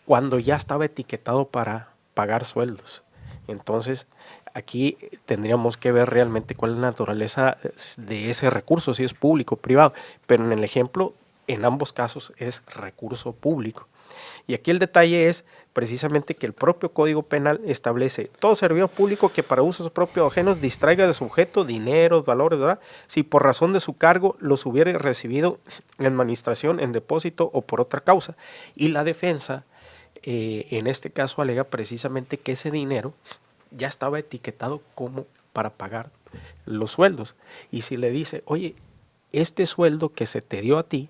[SPEAKER 2] cuando ya estaba etiquetado para pagar sueldos. Entonces, aquí tendríamos que ver realmente cuál es la naturaleza de ese recurso, si es público o privado. Pero en el ejemplo, en ambos casos es recurso público. Y aquí el detalle es precisamente que el propio Código Penal establece todo servidor público que para usos propios o ajenos distraiga de su objeto dinero, valores, ¿verdad? Si por razón de su cargo los hubiera recibido en administración, en depósito o por otra causa. Y la defensa, en este caso, alega precisamente que ese dinero ya estaba etiquetado como para pagar los sueldos. Y si le dice, oye, este sueldo que se te dio a ti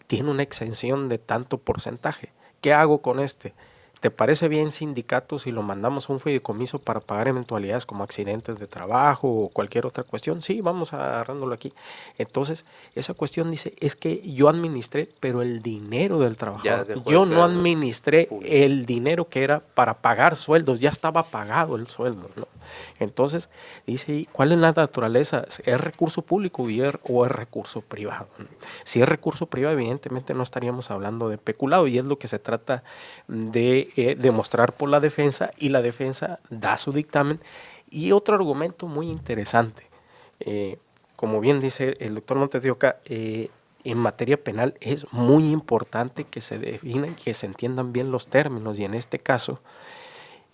[SPEAKER 2] tiene una exención de tanto porcentaje, ¿qué hago con este? ¿Te parece bien, sindicato, si lo mandamos a un fideicomiso para pagar eventualidades como accidentes de trabajo o cualquier otra cuestión? Sí, vamos agarrándolo aquí. Entonces, esa cuestión dice, es que yo administré, pero el dinero del trabajador. Yo no administré el dinero que era para pagar sueldos, ya estaba pagado el sueldo, ¿no? Entonces, dice, ¿cuál es la naturaleza? ¿Es recurso público o es recurso privado? Si es recurso privado, evidentemente no estaríamos hablando de peculado, y es lo que se trata de demostrar por la defensa, y la defensa da su dictamen. Y otro argumento muy interesante, como bien dice el doctor Montes de Oca, en materia penal es muy importante que se definan, que se entiendan bien los términos, y en este caso,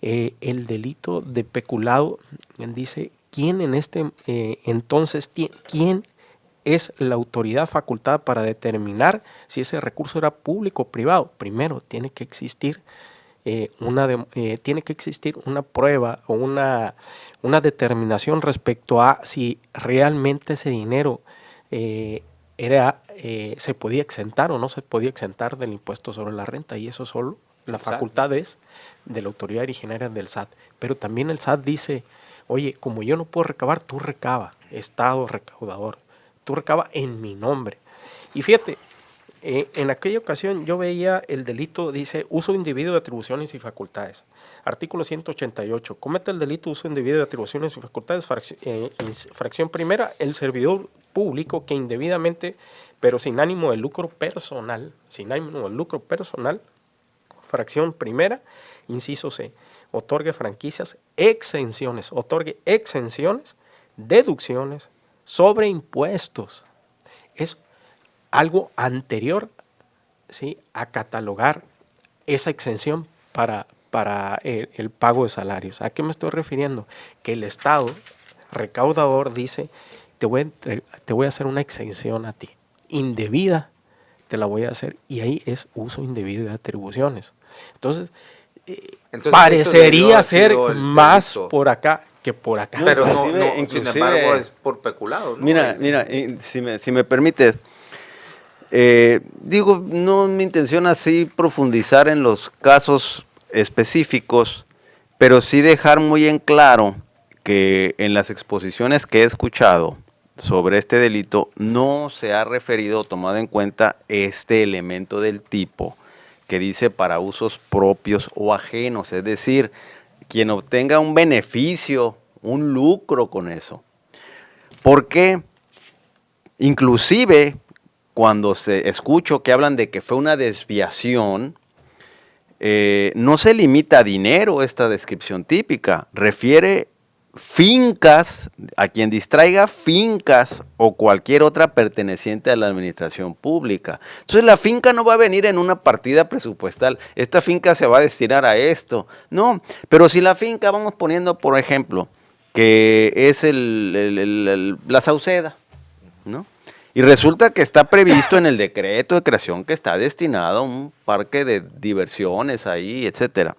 [SPEAKER 2] el delito de peculado dice, ¿quién en este entonces, quién es la autoridad facultada para determinar si ese recurso era público o privado? Primero, tiene que existir una prueba o una determinación respecto a si realmente ese dinero se podía exentar o no se podía exentar del impuesto sobre la renta, y eso solo la facultad es de la autoridad originaria del SAT. Pero también el SAT dice, oye, como yo no puedo recabar, tú recaba, Estado recaudador, tú recaba en mi nombre. Y fíjate, en aquella ocasión yo veía el delito, dice, uso indebido de atribuciones y facultades. Artículo 188, comete el delito de uso indebido de atribuciones y facultades, fracción primera, el servidor público que indebidamente, pero sin ánimo de lucro personal, fracción primera, inciso C, otorgue exenciones, deducciones sobre impuestos. Es algo anterior, ¿sí?, a catalogar esa exención para el pago de salarios. ¿A qué me estoy refiriendo? Que el Estado recaudador dice, te voy a hacer una exención a ti, indebida te la voy a hacer, y ahí es uso indebido de atribuciones. Entonces parecería ser más delito por acá que por acá.
[SPEAKER 3] Pero sin embargo es por peculado, ¿no?
[SPEAKER 1] Mira, si me permites, no es mi intención así profundizar en los casos específicos, pero sí dejar muy en claro que en las exposiciones que he escuchado sobre este delito no se ha referido o tomado en cuenta este elemento del tipo que dice para usos propios o ajenos, es decir, quien obtenga un beneficio, un lucro con eso. Porque inclusive cuando escucho que hablan de que fue una desviación, no se limita a dinero esta descripción típica, refiere fincas, a quien distraiga fincas o cualquier otra perteneciente a la administración pública. Entonces la finca no va a venir en una partida presupuestal, esta finca se va a destinar a esto, no, pero si la finca, vamos poniendo por ejemplo, que es la Sauceda, ¿no? Y resulta que está previsto en el decreto de creación que está destinado a un parque de diversiones ahí, etcétera.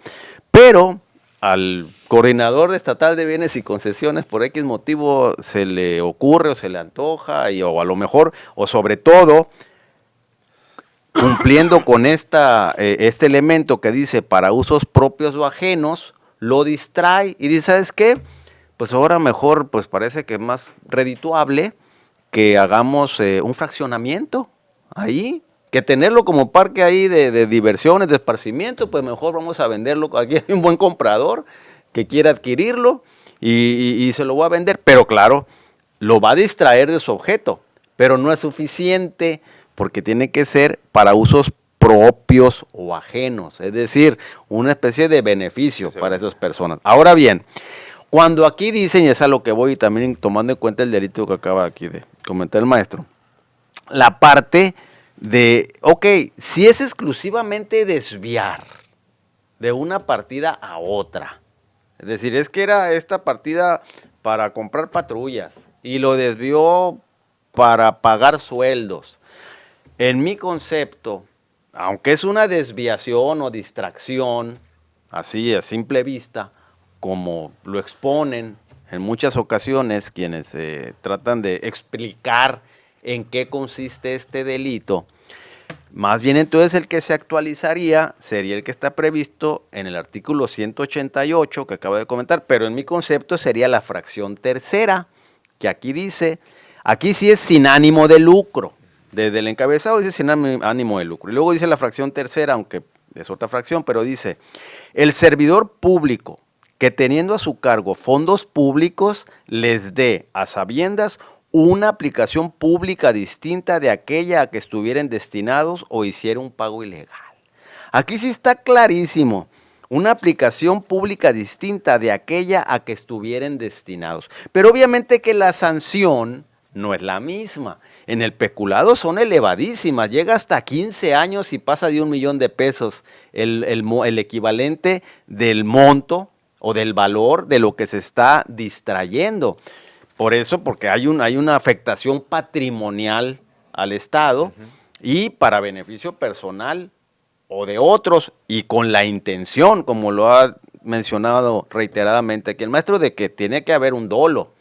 [SPEAKER 1] Pero al coordinador estatal de bienes y concesiones por X motivo se le ocurre o se le antoja, o a lo mejor, o sobre todo, cumpliendo con este elemento que dice para usos propios o ajenos, lo distrae y dice, ¿sabes qué? Pues ahora mejor, pues parece que es más redituable que hagamos un fraccionamiento ahí, que tenerlo como parque ahí de diversiones, de esparcimiento, pues mejor vamos a venderlo. Aquí hay un buen comprador que quiere adquirirlo y se lo va a vender. Pero claro, lo va a distraer de su objeto, pero no es suficiente porque tiene que ser para usos propios o ajenos, es decir, una especie de beneficio para esas personas. Ahora bien, cuando aquí dicen, y es a lo que voy, también tomando en cuenta el delito que acaba aquí de comentar el maestro, la parte ok, si es exclusivamente desviar de una partida a otra, es decir, es que era esta partida para comprar patrullas y lo desvió para pagar sueldos. En mi concepto, aunque es una desviación o distracción, así a simple vista, como lo exponen en muchas ocasiones quienes tratan de explicar en qué consiste este delito, más bien entonces el que se actualizaría sería el que está previsto en el artículo 188 que acabo de comentar, pero en mi concepto sería la fracción tercera, que aquí dice, aquí sí es sin ánimo de lucro, desde el encabezado dice sin ánimo de lucro, y luego dice la fracción tercera, aunque es otra fracción, pero dice, el servidor público que teniendo a su cargo fondos públicos les dé a sabiendas una aplicación pública distinta de aquella a que estuvieran destinados o hiciera un pago ilegal. Aquí sí está clarísimo, una aplicación pública distinta de aquella a que estuvieran destinados. Pero obviamente que la sanción no es la misma. En el peculado son elevadísimas, llega hasta 15 años y pasa de 1 millón de pesos el equivalente del monto o del valor de lo que se está distrayendo. Por eso, porque hay una afectación patrimonial al Estado y para beneficio personal o de otros y con la intención, como lo ha mencionado reiteradamente aquí el maestro, de que tiene que haber un dolo.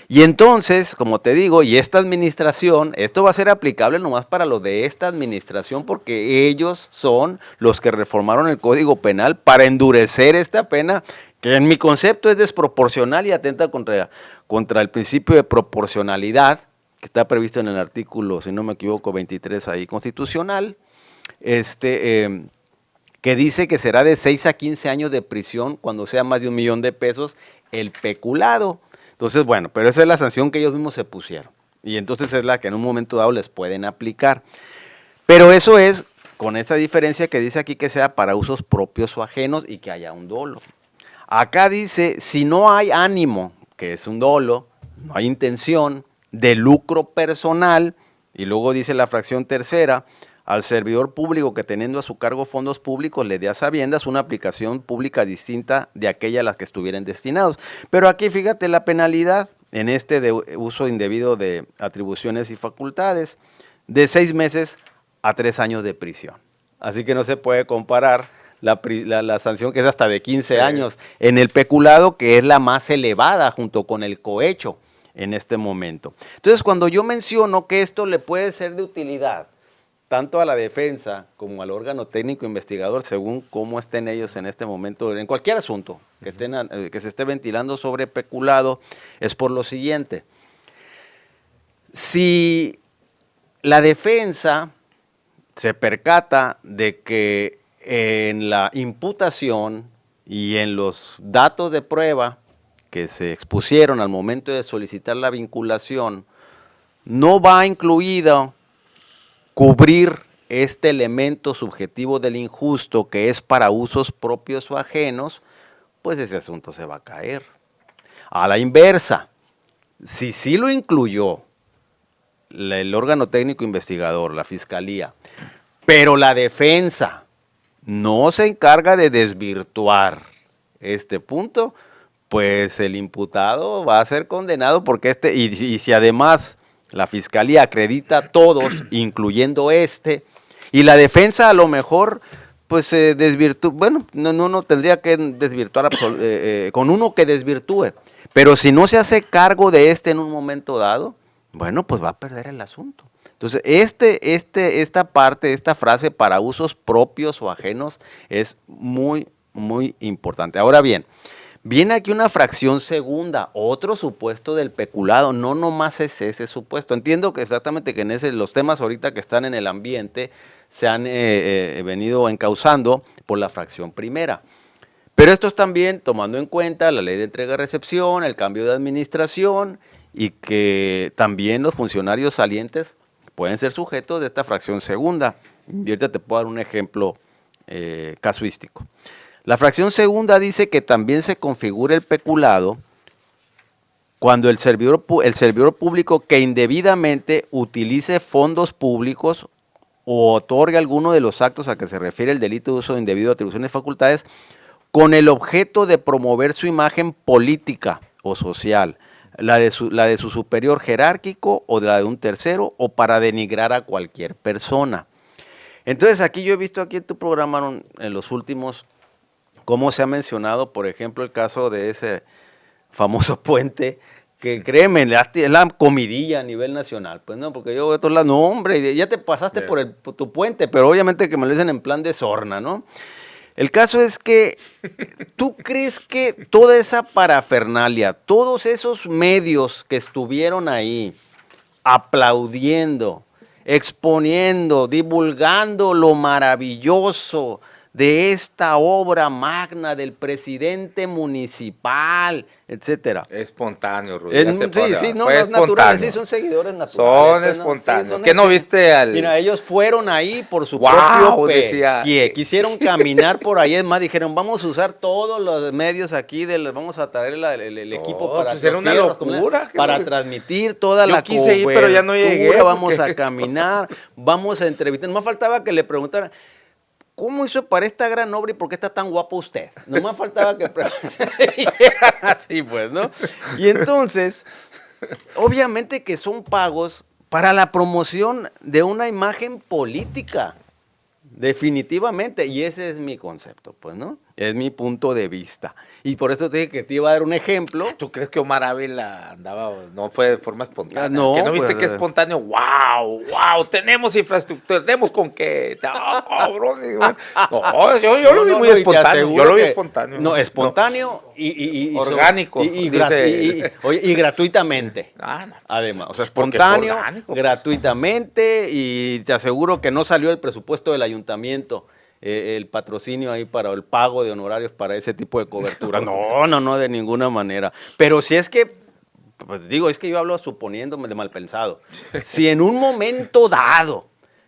[SPEAKER 1] Y entonces, como te digo, y esta administración, esto va a ser aplicable nomás para lo de esta administración porque ellos son los que reformaron el Código Penal para endurecer esta pena que en mi concepto es desproporcional y atenta contra el principio de proporcionalidad que está previsto en el artículo, si no me equivoco, 23 ahí constitucional, que dice que será de 6 a 15 años de prisión cuando sea más de 1 millón de pesos el peculado. Entonces, bueno, pero esa es la sanción que ellos mismos se pusieron y entonces es la que en un momento dado les pueden aplicar. Pero eso es con esa diferencia que dice aquí que sea para usos propios o ajenos y que haya un dolo. Acá dice, si no hay ánimo, que es un dolo, no hay intención de lucro personal, y luego dice la fracción tercera, al servidor público que teniendo a su cargo fondos públicos le dé a sabiendas una aplicación pública distinta de aquella a la que estuvieran destinados. Pero aquí fíjate la penalidad en este de uso indebido de atribuciones y facultades, de 6 meses a 3 años de prisión. Así que no se puede comparar la sanción que es hasta de 15 años en el peculado, que es la más elevada junto con el cohecho en este momento. Entonces, cuando yo menciono que esto le puede ser de utilidad tanto a la defensa como al órgano técnico investigador, según cómo estén ellos en este momento, en cualquier asunto que se esté ventilando sobre peculado, es por lo siguiente. Si la defensa se percata de que en la imputación y en los datos de prueba que se expusieron al momento de solicitar la vinculación, no va incluido cubrir este elemento subjetivo del injusto que es para usos propios o ajenos, pues ese asunto se va a caer. A la inversa, si sí lo incluyó el órgano técnico investigador, la fiscalía, pero la defensa no se encarga de desvirtuar este punto, pues el imputado va a ser condenado porque y si además la fiscalía acredita a todos, incluyendo y la defensa a lo mejor pues desvirtúa, bueno, no tendría que desvirtuar con uno que desvirtúe, pero si no se hace cargo de en un momento dado, bueno, pues va a perder el asunto. Entonces, esta frase para usos propios o ajenos es muy, muy importante. Ahora bien, viene aquí una fracción segunda, otro supuesto del peculado, no nomás es ese supuesto. Entiendo que exactamente que en los temas ahorita que están en el ambiente se han venido encauzando por la fracción primera. Pero esto es también tomando en cuenta la ley de entrega-recepción, el cambio de administración y que también los funcionarios salientes pueden ser sujetos de esta fracción segunda. Y ahorita te puedo dar un ejemplo casuístico. La fracción segunda dice que también se configura el peculado cuando el servidor público que indebidamente utilice fondos públicos o otorgue alguno de los actos a que se refiere el delito de uso indebido de atribuciones y facultades con el objeto de promover su imagen política o social, la de su superior jerárquico o de la de un tercero, o para denigrar a cualquier persona. Entonces aquí yo he visto aquí en tu programa en los últimos, cómo se ha mencionado, por ejemplo, el caso de ese famoso puente, que créeme, es la comidilla a nivel nacional, pues no, porque yo veo todos lados, no hombre, ya te pasaste por tu puente, pero obviamente que me lo dicen en plan de sorna, ¿no? El caso es que, ¿tú crees que toda esa parafernalia, todos esos medios que estuvieron ahí aplaudiendo, exponiendo, divulgando lo maravilloso de esta obra magna del presidente municipal, etcétera?
[SPEAKER 3] Espontáneo, Rudy.
[SPEAKER 1] Sí, no,
[SPEAKER 3] fue
[SPEAKER 1] los naturales,
[SPEAKER 3] espontáneo.
[SPEAKER 1] sí, son seguidores naturales.
[SPEAKER 3] Son
[SPEAKER 1] pues, ¿no?
[SPEAKER 3] espontáneos.
[SPEAKER 1] Sí, son
[SPEAKER 3] ¿Qué no viste al...?
[SPEAKER 1] Mira, ellos fueron ahí por su
[SPEAKER 3] Wow,
[SPEAKER 1] propio
[SPEAKER 3] decía-
[SPEAKER 1] pie. Quisieron caminar por ahí, es más, dijeron, vamos a usar todos los medios aquí, vamos a traer el equipo para
[SPEAKER 3] pues era una
[SPEAKER 1] los
[SPEAKER 3] locura, que
[SPEAKER 1] para
[SPEAKER 3] no-
[SPEAKER 1] transmitir toda
[SPEAKER 3] Yo
[SPEAKER 1] la
[SPEAKER 3] quise ir, pero ya no llegué,
[SPEAKER 1] cobertura, vamos
[SPEAKER 3] porque-
[SPEAKER 1] a caminar, vamos a entrevistar. No más faltaba que le preguntaran, ¿cómo hizo para esta gran obra y por qué está tan guapo usted? No más faltaba que dijeran así, pues, ¿no? Y entonces, obviamente que son pagos para la promoción de una imagen política, definitivamente, y ese es mi concepto, pues, ¿no? Es mi punto de vista. Y por eso te dije que te iba a dar un ejemplo.
[SPEAKER 3] ¿Tú crees que Omar Ávila andaba, no fue de forma espontánea?
[SPEAKER 1] No,
[SPEAKER 3] ¿Que no viste
[SPEAKER 1] pues,
[SPEAKER 3] que espontáneo? ¡Wow! Tenemos infraestructura, tenemos con qué. ¡Ah, cabrón! No, yo lo vi muy
[SPEAKER 1] y te
[SPEAKER 3] espontáneo.
[SPEAKER 1] aseguro
[SPEAKER 3] Yo lo vi
[SPEAKER 1] que-
[SPEAKER 3] espontáneo.
[SPEAKER 1] No, espontáneo y
[SPEAKER 3] Orgánico, dice.
[SPEAKER 1] y gratuitamente.
[SPEAKER 3] Ah, no.
[SPEAKER 1] Además, o sea,
[SPEAKER 3] Pues porque es
[SPEAKER 1] espontáneo,
[SPEAKER 3] orgánico, pues.
[SPEAKER 1] gratuitamente, y te aseguro que no salió del presupuesto del ayuntamiento el patrocinio ahí para el pago de honorarios para ese tipo de cobertura. No, de ninguna manera. Pero si es que, pues digo, es que yo hablo suponiéndome de mal pensado. Si en un momento dado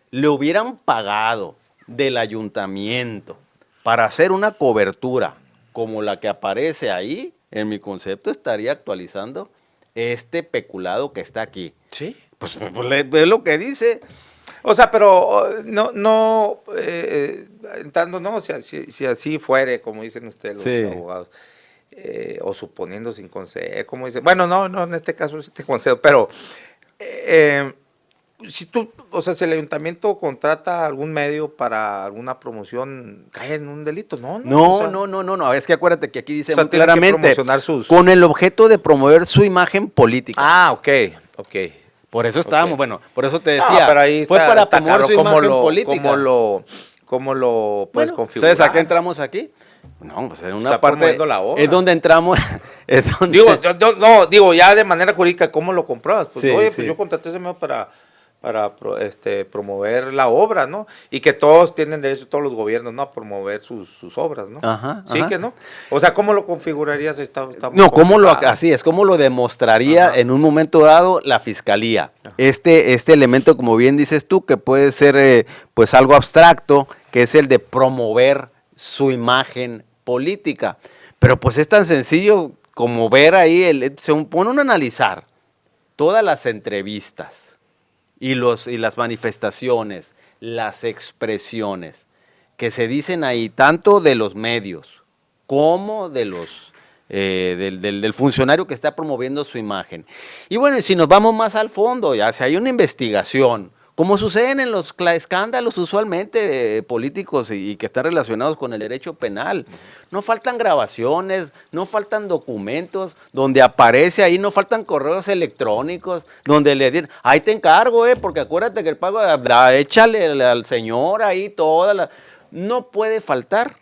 [SPEAKER 1] le hubieran pagado del ayuntamiento para hacer una cobertura como la que aparece ahí, en mi concepto estaría actualizando este peculado que está aquí.
[SPEAKER 3] Sí.
[SPEAKER 1] Pues es lo que dice.
[SPEAKER 3] O sea, pero entrando, no, si así fuere, como dicen ustedes los
[SPEAKER 1] Sí.
[SPEAKER 3] abogados, o suponiendo sin consejo, como dicen, bueno, no, en este caso sí te concedo, pero si tú, o sea, si el ayuntamiento contrata algún medio para alguna promoción, cae en un delito, ¿no? O sea,
[SPEAKER 1] No, es que acuérdate que aquí dice
[SPEAKER 3] O sea,
[SPEAKER 1] muy
[SPEAKER 3] tiene que
[SPEAKER 1] claramente,
[SPEAKER 3] promocionar sus-
[SPEAKER 1] con el objeto de promover su imagen política.
[SPEAKER 3] Ah, ok.
[SPEAKER 1] Por eso estábamos,
[SPEAKER 3] Ok.
[SPEAKER 1] bueno, por eso te
[SPEAKER 3] No,
[SPEAKER 1] decía,
[SPEAKER 3] pero ahí
[SPEAKER 1] fue
[SPEAKER 3] está,
[SPEAKER 1] para
[SPEAKER 3] está
[SPEAKER 1] promover
[SPEAKER 3] claro
[SPEAKER 1] su
[SPEAKER 3] cómo
[SPEAKER 1] imagen
[SPEAKER 3] lo,
[SPEAKER 1] política.
[SPEAKER 3] cómo lo puedes
[SPEAKER 1] Bueno,
[SPEAKER 3] configurar.
[SPEAKER 1] ¿sabes a qué entramos aquí? No, pues en una
[SPEAKER 3] Está
[SPEAKER 1] parte
[SPEAKER 3] promoviendo la obra.
[SPEAKER 1] es donde entramos, es donde
[SPEAKER 3] Digo, ya de manera jurídica, ¿cómo lo compruebas? Pues,
[SPEAKER 1] Sí,
[SPEAKER 3] oye,
[SPEAKER 1] sí.
[SPEAKER 3] pues yo contraté ese medio para promover la obra, ¿no? Y que todos tienen derecho, todos los gobiernos, ¿no? A promover sus obras, ¿no?
[SPEAKER 1] Ajá,
[SPEAKER 3] Sí,
[SPEAKER 1] ajá.
[SPEAKER 3] que no. O sea, ¿cómo lo configurarías? Está muy
[SPEAKER 1] No,
[SPEAKER 3] complicado.
[SPEAKER 1] así es, cómo lo demostraría
[SPEAKER 3] Ajá.
[SPEAKER 1] en un momento dado la fiscalía. Este elemento, como bien dices tú, que puede ser pues algo abstracto, que es el de promover su imagen política. Pero pues es tan sencillo como ver ahí, se pone uno a analizar todas las entrevistas y las manifestaciones, las expresiones que se dicen ahí, tanto de los medios como de los del funcionario que está promoviendo su imagen. Y bueno, y si nos vamos más al fondo, ya si hay una investigación, como suceden en los escándalos usualmente políticos y que están relacionados con el derecho penal, no faltan grabaciones, no faltan documentos, donde aparece ahí, no faltan correos electrónicos, donde le dicen, ahí te encargo, porque acuérdate que el pago, échale al señor ahí toda la... No puede faltar.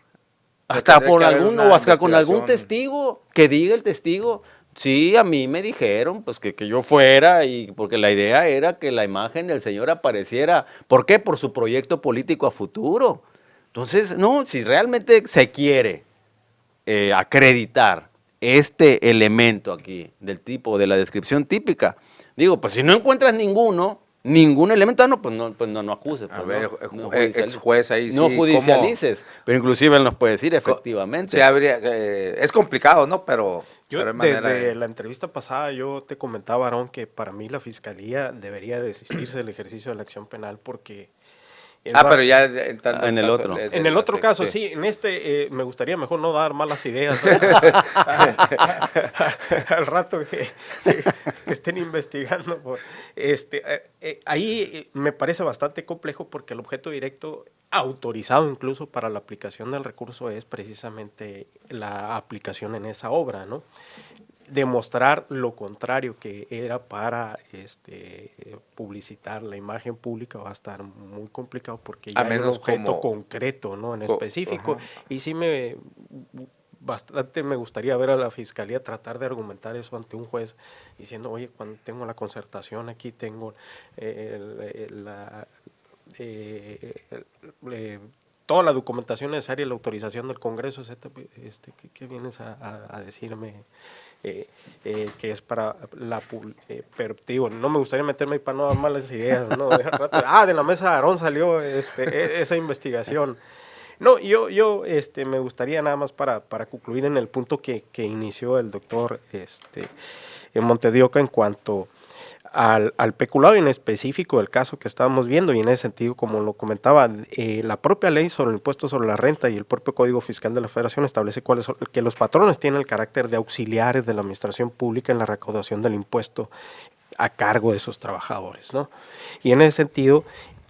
[SPEAKER 1] Hasta
[SPEAKER 3] tendría
[SPEAKER 1] por
[SPEAKER 3] que haber
[SPEAKER 1] alguno,
[SPEAKER 3] una
[SPEAKER 1] o hasta con algún
[SPEAKER 3] investigación.
[SPEAKER 1] testigo, que diga el testigo, sí, a mí me dijeron pues que yo fuera, y porque la idea era que la imagen del señor apareciera. ¿Por qué? Por su proyecto político a futuro. Entonces, no, si realmente se quiere acreditar este elemento aquí, del tipo, de la descripción típica, digo, pues si no encuentras ningún elemento, pues no acuses.
[SPEAKER 3] A
[SPEAKER 1] Pues,
[SPEAKER 3] ver,
[SPEAKER 1] no
[SPEAKER 3] ex juez ahí sí.
[SPEAKER 1] no
[SPEAKER 3] ¿cómo?
[SPEAKER 1] judicialices, pero inclusive él nos puede decir efectivamente.
[SPEAKER 3] Sí, habría, es complicado, ¿no? Pero
[SPEAKER 2] Yo
[SPEAKER 3] hay manera
[SPEAKER 2] desde
[SPEAKER 3] de-
[SPEAKER 2] la entrevista pasada yo te comentaba, Aarón, que para mí la fiscalía debería desistirse del ejercicio de la acción penal porque
[SPEAKER 3] Pero ya entrando
[SPEAKER 1] en el
[SPEAKER 3] caso
[SPEAKER 1] otro.
[SPEAKER 2] En el otro caso, sí, en este me gustaría mejor no dar malas ideas, ¿no? Al rato que estén investigando. Ahí me parece bastante complejo porque el objeto directo autorizado incluso para la aplicación del recurso es precisamente la aplicación en esa obra, ¿no? Demostrar lo contrario, que era para publicitar la imagen pública, va a estar muy complicado porque ya hay un objeto concreto, ¿no? En específico. Y sí bastante me gustaría ver a la fiscalía tratar de argumentar eso ante un juez, diciendo, oye, cuando tengo la concertación aquí, tengo toda la documentación necesaria, la autorización del Congreso, etcétera, ¿qué vienes a decirme? Que es para la pero digo, no me gustaría meterme ahí para no dar malas ideas, ¿no? De la mesa de Aarón salió esa investigación. No, yo me gustaría nada más para concluir en el punto que inició el doctor Montedioca en cuanto al peculado, en específico del caso que estábamos viendo, y en ese sentido, como lo comentaba, la propia ley sobre el impuesto sobre la renta y el propio Código Fiscal de la Federación establece que los patrones tienen el carácter de auxiliares de la administración pública en la recaudación del impuesto a cargo de sus trabajadores, ¿no? Y en ese sentido,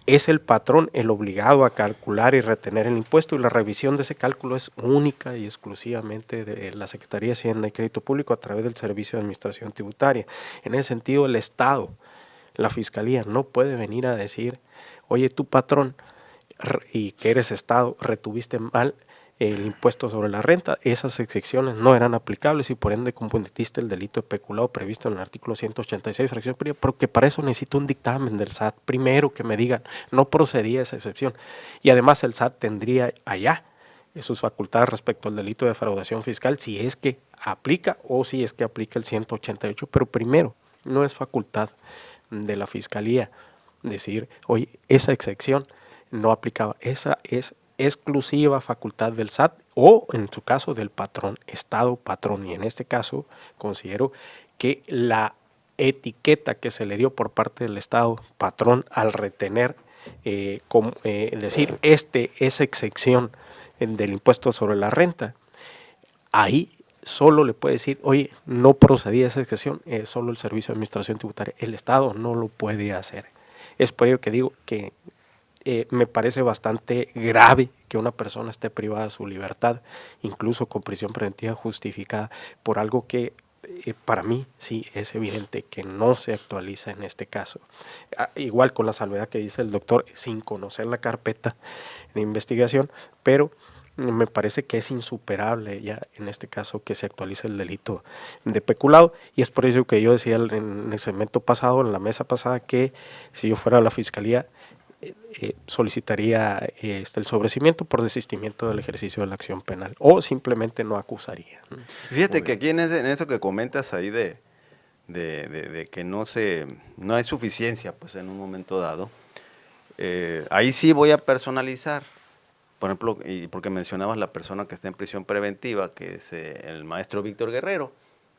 [SPEAKER 2] es el patrón el obligado a calcular y retener el impuesto, y la revisión de ese cálculo es única y exclusivamente de la Secretaría de Hacienda y Crédito Público a través del Servicio de Administración Tributaria. En ese sentido, el Estado, la Fiscalía, no puede venir a decir, oye, tu patrón, y que eres Estado, retuviste mal el impuesto sobre la renta, esas excepciones no eran aplicables y por ende cometiste el delito de peculado previsto en el artículo 186, fracción primera, porque para eso necesito un dictamen del SAT, primero que me digan, no procedía esa excepción, y además el SAT tendría allá sus facultades respecto al delito de defraudación fiscal si es que aplica o si es que aplica el 188, pero primero, no es facultad de la Fiscalía decir, oye, esa excepción no aplicaba, esa es exclusiva facultad del SAT o en su caso del patrón, Estado patrón, y en este caso considero que la etiqueta que se le dio por parte del Estado patrón al retener, decir, esa excepción del impuesto sobre la renta, ahí solo le puede decir, oye, no procedía esa excepción, solo el Servicio de Administración Tributaria, el Estado no lo puede hacer. Es por ello que digo que me parece bastante grave que una persona esté privada de su libertad, incluso con prisión preventiva justificada, por algo que para mí sí es evidente que no se actualiza en este caso. Igual con la salvedad que dice el doctor, sin conocer la carpeta de investigación, pero me parece que es insuperable ya en este caso que se actualice el delito de peculado, y es por eso que yo decía en el segmento pasado, en la mesa pasada, que si yo fuera a la Fiscalía, solicitaría el sobreseimiento por desistimiento del ejercicio de la acción penal o simplemente no acusaría.
[SPEAKER 1] Fíjate que aquí en eso que comentas ahí de que no hay suficiencia pues en un momento dado, ahí sí voy a personalizar. Por ejemplo, y porque mencionabas la persona que está en prisión preventiva, que es el maestro Víctor Guerrero,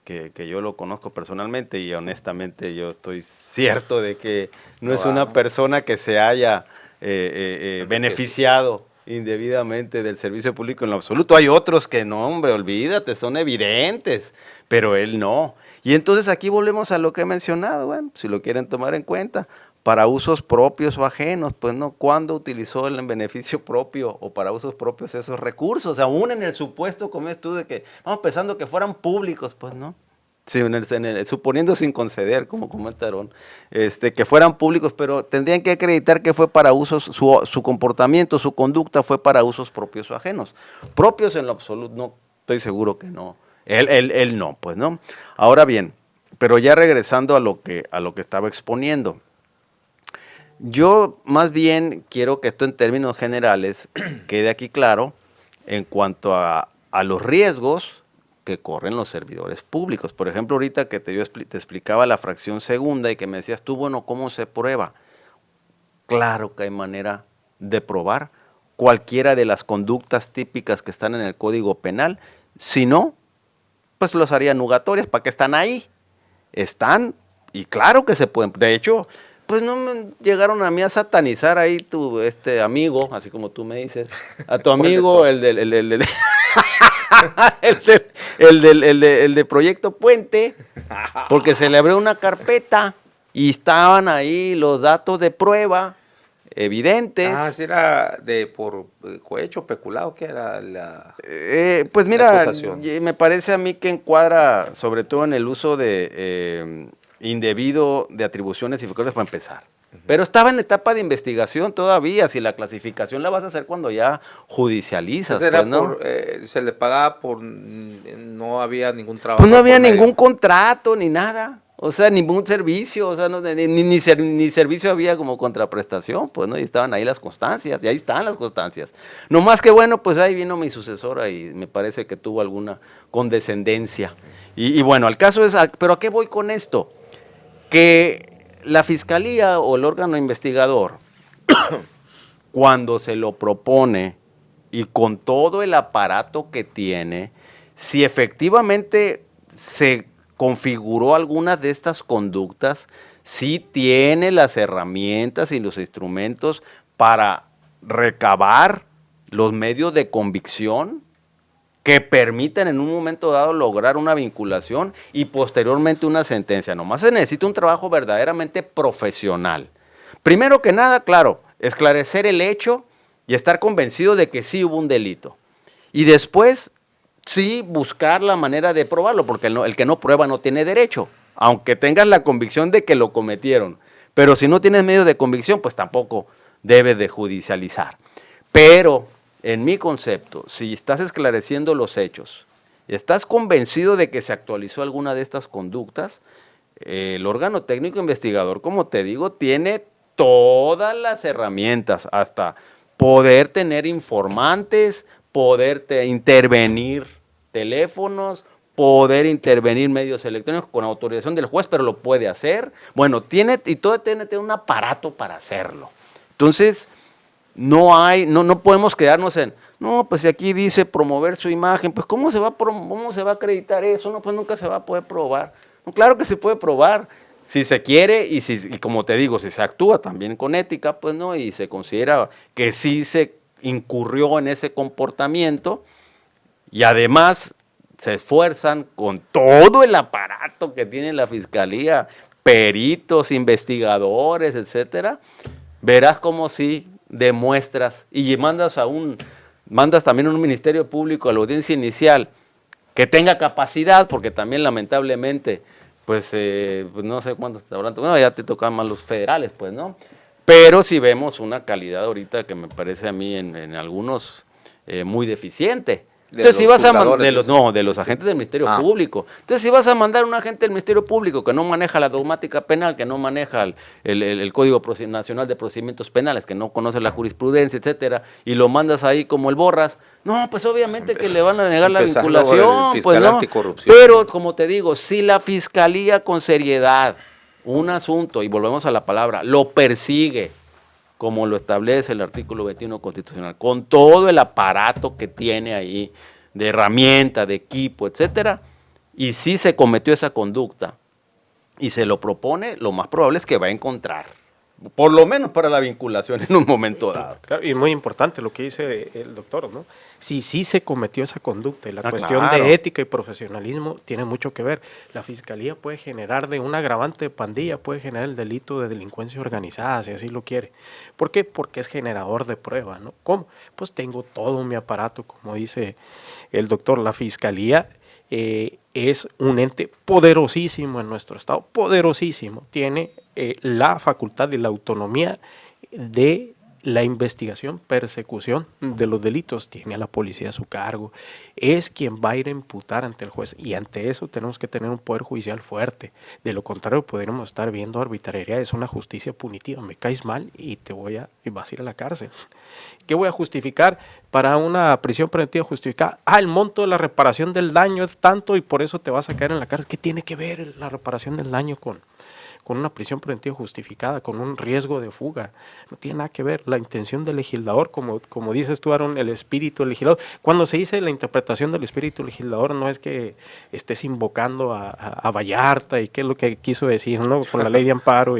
[SPEAKER 1] que yo lo conozco personalmente y honestamente yo estoy cierto de que no es una persona que se haya beneficiado indebidamente del servicio público en lo absoluto. Hay otros que no, hombre, olvídate, son evidentes, pero él no. Y entonces aquí volvemos a lo que he mencionado, bueno, si lo quieren tomar en cuenta, para usos propios o ajenos, pues no, ¿cuándo utilizó el beneficio propio o para usos propios esos recursos? Aún en el supuesto, como es tú, de que vamos pensando que fueran públicos, pues no. Sí, suponiendo sin conceder, como comenta Aarón, que fueran públicos, pero tendrían que acreditar que fue para usos, su comportamiento, su conducta fue para usos propios o ajenos. Propios en lo absoluto, no, estoy seguro que no. Él no, pues no. Ahora bien, pero ya regresando a lo que estaba exponiendo. Yo más bien quiero que esto en términos generales quede aquí claro en cuanto a los riesgos que corren los servidores públicos. Por ejemplo, ahorita que te explicaba la fracción segunda y que me decías tú, bueno, ¿cómo se prueba? Claro que hay manera de probar cualquiera de las conductas típicas que están en el Código Penal. Si no, pues los haría nugatorias. ¿Para qué están ahí? Están, y claro que se pueden. De hecho, pues no me llegaron a mí a satanizar ahí tu amigo, así como tú me dices, a tu amigo, el de Proyecto Puente, porque se le abrió una carpeta y estaban ahí los datos de prueba evidentes.
[SPEAKER 3] Ah, sí era por cohecho peculado, que era
[SPEAKER 1] Pues
[SPEAKER 3] la
[SPEAKER 1] mira,
[SPEAKER 3] acusación.
[SPEAKER 1] me parece a mí que encuadra sobre todo en el uso de indebido de atribuciones y facultades para empezar. Pero estaba en etapa de investigación todavía, si la clasificación la vas a hacer cuando ya judicializas,
[SPEAKER 3] Entonces era
[SPEAKER 1] pues, ¿no?
[SPEAKER 3] se le pagaba no había ningún trabajo.
[SPEAKER 1] Pues no había
[SPEAKER 3] por medio.
[SPEAKER 1] ningún contrato ni nada, o sea, ningún servicio, o sea, ni servicio había como contraprestación, pues, ¿no? Y estaban ahí las constancias, y ahí están las constancias. No más que bueno, pues ahí vino mi sucesora y me parece que tuvo alguna condescendencia. Y bueno, el caso es, pero ¿a qué voy con esto? Que la fiscalía o el órgano investigador, cuando se lo propone y con todo el aparato que tiene, si efectivamente se configuró alguna de estas conductas, sí tiene las herramientas y los instrumentos para recabar los medios de convicción que permiten en un momento dado lograr una vinculación y posteriormente una sentencia. Nomás se necesita un trabajo verdaderamente profesional. Primero que nada, claro, esclarecer el hecho y estar convencido de que sí hubo un delito. Y después, sí buscar la manera de probarlo, porque el que no prueba no tiene derecho, aunque tengas la convicción de que lo cometieron. Pero si no tienes medio de convicción, pues tampoco debes de judicializar. Pero en mi concepto, si estás esclareciendo los hechos, estás convencido de que se actualizó alguna de estas conductas, el órgano técnico investigador, como te digo, tiene todas las herramientas, hasta poder tener informantes, poder intervenir teléfonos, poder intervenir medios electrónicos con autorización del juez, pero lo puede hacer. Bueno, tiene un aparato para hacerlo. Entonces, no podemos quedarnos en, no, pues si aquí dice promover su imagen, pues ¿cómo se va a acreditar eso? No, pues nunca se va a poder probar. No, claro que se puede probar, si se quiere y como te digo, si se actúa también con ética, pues no, y se considera que sí se incurrió en ese comportamiento y además se esfuerzan con todo el aparato que tiene la fiscalía, peritos, investigadores, etcétera, verás como sí demuestras y mandas también a un ministerio público a la audiencia inicial que tenga capacidad, porque también lamentablemente, pues no sé cuántos habrán, bueno, ya te tocan más los federales, pues, ¿no? Pero si vemos una calidad ahorita que me parece a mí en algunos muy deficiente. Entonces, si vas a de los agentes del Ministerio Público. Entonces, si vas a mandar un agente del Ministerio Público que no maneja la dogmática penal, que no maneja el Código Nacional de Procedimientos Penales, que no conoce la jurisprudencia, etcétera, y lo mandas ahí como el borras, no, pues obviamente que le van a negar la vinculación, pues no. Pero, como te digo, si la Fiscalía con seriedad, un asunto, y volvemos a la palabra, lo persigue, como lo establece el artículo 21 constitucional, con todo el aparato que tiene ahí, de herramienta, de equipo, etcétera, y si se cometió esa conducta y se lo propone, lo más probable es que va a encontrar, por lo menos para la vinculación en un momento dado.
[SPEAKER 2] Claro, y muy importante lo que dice el doctor, ¿no? Si sí se cometió esa conducta y la cuestión
[SPEAKER 1] claro.
[SPEAKER 2] de ética y profesionalismo tiene mucho que ver. La fiscalía puede generar de un agravante de pandilla, puede generar el delito de delincuencia organizada, si así lo quiere. ¿Por qué? Porque es generador de prueba, ¿no? ¿Cómo? Pues tengo todo mi aparato, como dice el doctor. La fiscalía es un ente poderosísimo en nuestro estado, poderosísimo. Tiene la facultad y la autonomía de la investigación, persecución de los delitos, tiene a la policía a su cargo, es quien va a ir a imputar ante el juez, y ante eso tenemos que tener un poder judicial fuerte. De lo contrario, podríamos estar viendo arbitrariedad, es una justicia punitiva, me caes mal y vas a ir a la cárcel. ¿Qué voy a justificar para una prisión preventiva justificada? El monto de la reparación del daño es tanto y por eso te vas a caer en la cárcel. ¿Qué tiene que ver la reparación del daño con con una prisión preventiva justificada, con un riesgo de fuga. No tiene nada que ver. La intención del legislador, como dices tú, Aaron, el espíritu del legislador. Cuando se dice la interpretación del espíritu legislador, no es que estés invocando a Vallarta y qué es lo que quiso decir, ¿no? Con la ley de amparo,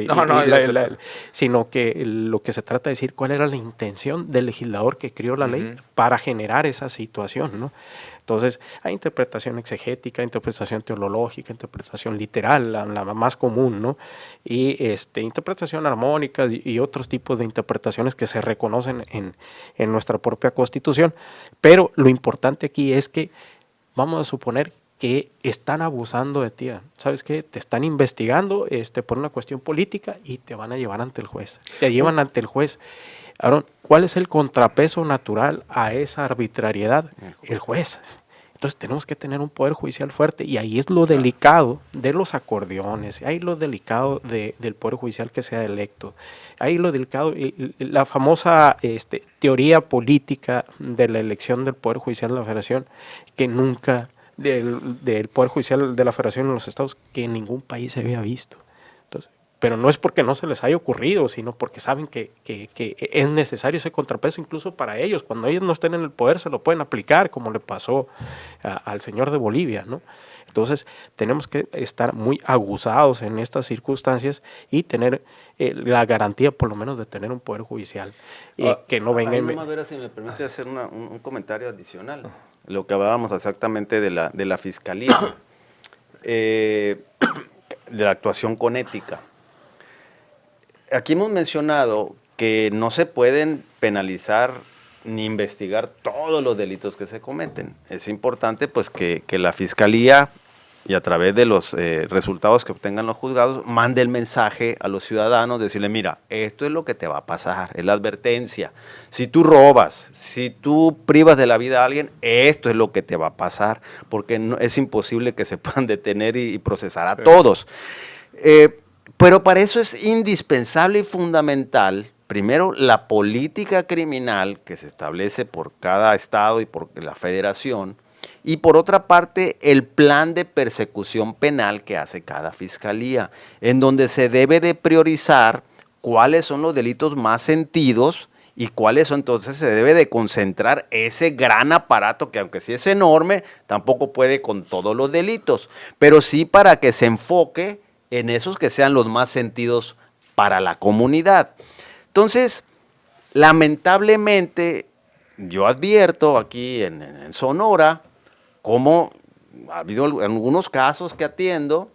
[SPEAKER 2] sino que lo que se trata de decir, cuál era la intención del legislador que creó la ley para generar esa situación, ¿no? Entonces, hay interpretación exegética, interpretación teológica, interpretación literal, la más común, ¿no? Y interpretación armónica y otros tipos de interpretaciones que se reconocen en nuestra propia Constitución. Pero lo importante aquí es que vamos a suponer que están abusando de ti. ¿Sabes qué? Te están investigando por una cuestión política y te van a llevar ante el juez. Te llevan ante el juez. Aaron, ¿cuál es el contrapeso natural a esa arbitrariedad? El juez. Entonces tenemos que tener un poder judicial fuerte y ahí es lo delicado de los acordeones, ahí lo delicado del poder judicial que sea electo, ahí lo delicado, la famosa teoría política de la elección del poder judicial de la Federación, que nunca, del poder judicial de la Federación en los estados, que en ningún país se había visto. Entonces, pero no es porque no se les haya ocurrido, sino porque saben que es necesario ese contrapeso incluso para ellos. Cuando ellos no estén en el poder se lo pueden aplicar, como le pasó al señor de Bolivia, ¿no? Entonces tenemos que estar muy aguzados en estas circunstancias y tener la garantía por lo menos de tener un poder judicial que no venga...
[SPEAKER 1] Si me permite hacer un comentario adicional, lo que hablábamos exactamente de la Fiscalía, de la actuación con ética. Aquí hemos mencionado que no se pueden penalizar ni investigar todos los delitos que se cometen. Es importante pues que la Fiscalía, y a través de los resultados que obtengan los juzgados, mande el mensaje a los ciudadanos, decirle, mira, esto es lo que te va a pasar, es la advertencia. Si tú robas, si tú privas de la vida a alguien, esto es lo que te va a pasar, porque es imposible que se puedan detener y procesar a todos. Pero para eso es indispensable y fundamental, primero, la política criminal que se establece por cada estado y por la federación, y por otra parte, el plan de persecución penal que hace cada fiscalía, en donde se debe de priorizar cuáles son los delitos más sentidos y cuáles son, entonces se debe de concentrar ese gran aparato que aunque sí es enorme, tampoco puede con todos los delitos, pero sí para que se enfoque en esos que sean los más sentidos para la comunidad. Entonces, lamentablemente, yo advierto aquí en Sonora, como ha habido algunos casos que atiendo,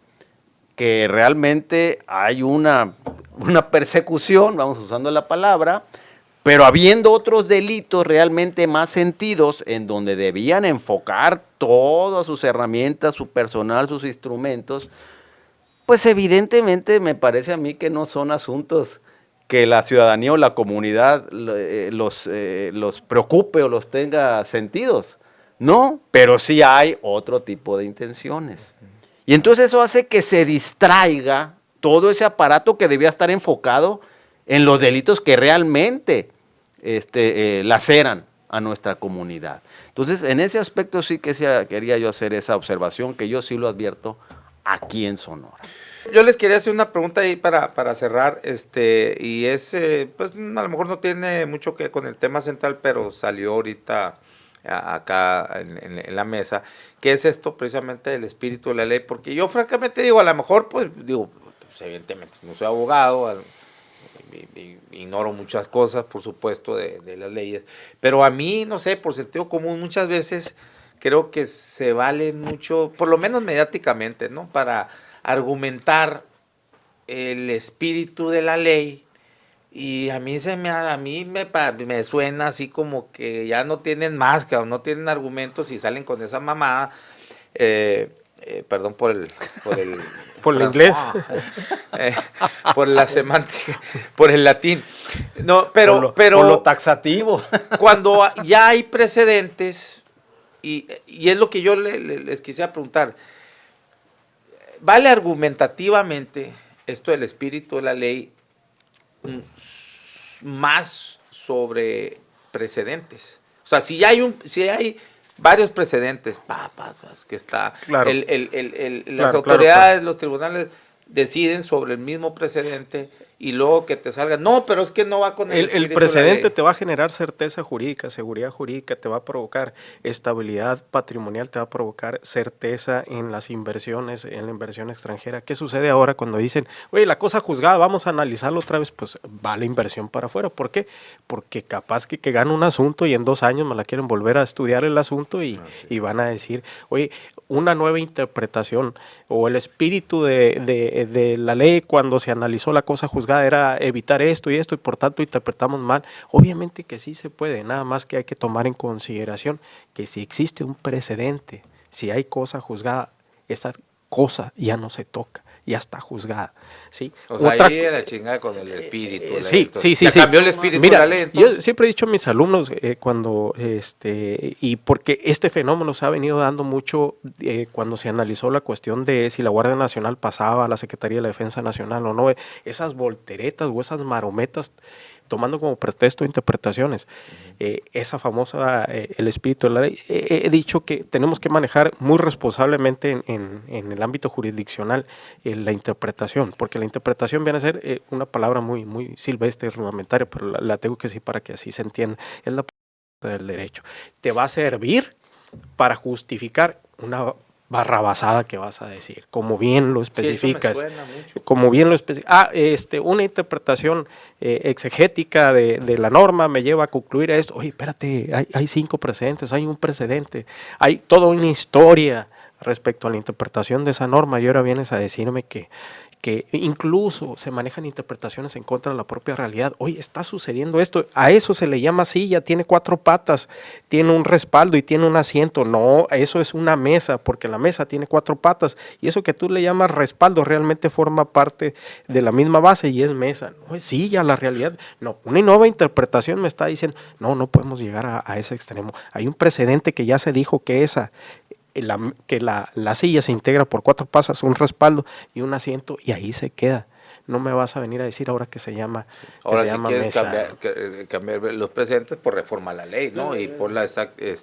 [SPEAKER 1] que realmente hay una persecución, vamos usando la palabra, pero habiendo otros delitos realmente más sentidos en donde debían enfocar todas sus herramientas, su personal, sus instrumentos, pues evidentemente me parece a mí que no son asuntos que la ciudadanía o la comunidad los preocupe o los tenga sentidos. No, pero sí hay otro tipo de intenciones. Y entonces eso hace que se distraiga todo ese aparato que debía estar enfocado en los delitos que realmente laceran a nuestra comunidad. Entonces, en ese aspecto sí que quería yo hacer esa observación, que yo sí lo advierto aquí en Sonora.
[SPEAKER 3] Yo les quería hacer una pregunta ahí para cerrar, y es, pues a lo mejor no tiene mucho que ver con el tema central, pero salió ahorita acá en la mesa, que es esto precisamente del espíritu de la ley, porque yo francamente digo, a lo mejor, pues evidentemente no soy abogado, ignoro muchas cosas, por supuesto, de las leyes, pero a mí, no sé, por sentido común, muchas veces creo que se vale mucho, por lo menos mediáticamente, ¿no?, para argumentar el espíritu de la ley. Y a mí me suena así como que ya no tienen más, no tienen argumentos y salen con esa mamada. Perdón por el
[SPEAKER 2] inglés,
[SPEAKER 3] por la semántica, por el latín. No, pero
[SPEAKER 1] por lo taxativo.
[SPEAKER 3] Cuando ya hay precedentes, y es lo que yo les quisiera preguntar, ¿vale argumentativamente esto del espíritu de la ley más sobre precedentes? O sea, si hay varios precedentes, que está,
[SPEAKER 2] claro.
[SPEAKER 3] las autoridades, los tribunales deciden sobre el mismo precedente y luego que te salga, no, pero es que no va con el espíritu
[SPEAKER 2] El
[SPEAKER 3] de la
[SPEAKER 2] precedente
[SPEAKER 3] ley.
[SPEAKER 2] te va a generar certeza jurídica, seguridad jurídica, te va a provocar estabilidad patrimonial, te va a provocar certeza en las inversiones, en la inversión extranjera. ¿Qué sucede ahora cuando dicen, oye, la cosa juzgada, vamos a analizarlo otra vez? Pues va la inversión para afuera. ¿Por qué? Porque capaz que gana un asunto y en 2 años me la quieren volver a estudiar el asunto y van a decir, oye, una nueva interpretación o el espíritu de la ley cuando se analizó la cosa juzgada era evitar esto y por tanto interpretamos mal. Obviamente que sí se puede, nada más que hay que tomar en consideración que si existe un precedente, si hay cosa juzgada, esa cosa ya no se toca, ya está juzgada, ¿sí?
[SPEAKER 3] O sea,
[SPEAKER 2] Otra
[SPEAKER 3] ahí la chingada con el espíritu. de la ley.
[SPEAKER 2] sí,
[SPEAKER 3] Entonces,
[SPEAKER 2] sí.
[SPEAKER 3] ¿ya cambió el espíritu
[SPEAKER 2] Mira,
[SPEAKER 3] de la ley
[SPEAKER 2] yo
[SPEAKER 3] entonces?
[SPEAKER 2] siempre he dicho a mis alumnos cuando, y porque este fenómeno se ha venido dando mucho cuando se analizó la cuestión de si la Guardia Nacional pasaba a la Secretaría de la Defensa Nacional o no, esas volteretas o esas marometas tomando como pretexto interpretaciones, esa famosa, el espíritu de la ley. He dicho que tenemos que manejar muy responsablemente en el ámbito jurisdiccional la interpretación, porque la interpretación viene a ser una palabra muy, muy silvestre, rudimentaria, pero la tengo que decir para que así se entienda. Es la del derecho. Te va a servir para justificar una barrabasada que vas a decir, como bien lo especificas.
[SPEAKER 3] Sí, eso me suena mucho.
[SPEAKER 2] Como bien lo especificas. Una interpretación exegética de la norma me lleva a concluir a esto. Oye, espérate, hay 5 precedentes, hay un precedente, hay toda una historia respecto a la interpretación de esa norma y ahora vienes a decirme que incluso se manejan interpretaciones en contra de la propia realidad. Oye, está sucediendo esto, a eso se le llama silla, tiene 4 patas, tiene un respaldo y tiene un asiento. No, eso es una mesa, porque la mesa tiene 4 patas y eso que tú le llamas respaldo realmente forma parte de la misma base y es mesa. No es silla, la realidad. No, una nueva interpretación me está diciendo, no podemos llegar a ese extremo. Hay un precedente que ya se dijo que la silla se integra por 4 patas, un respaldo y un asiento y ahí se queda. No me vas a venir a decir ahora que se llama
[SPEAKER 3] Ahora
[SPEAKER 2] se
[SPEAKER 3] si
[SPEAKER 2] llama
[SPEAKER 3] quieres
[SPEAKER 2] mesa.
[SPEAKER 3] cambiar los precedentes, por reforma a la ley, ¿no? Y por la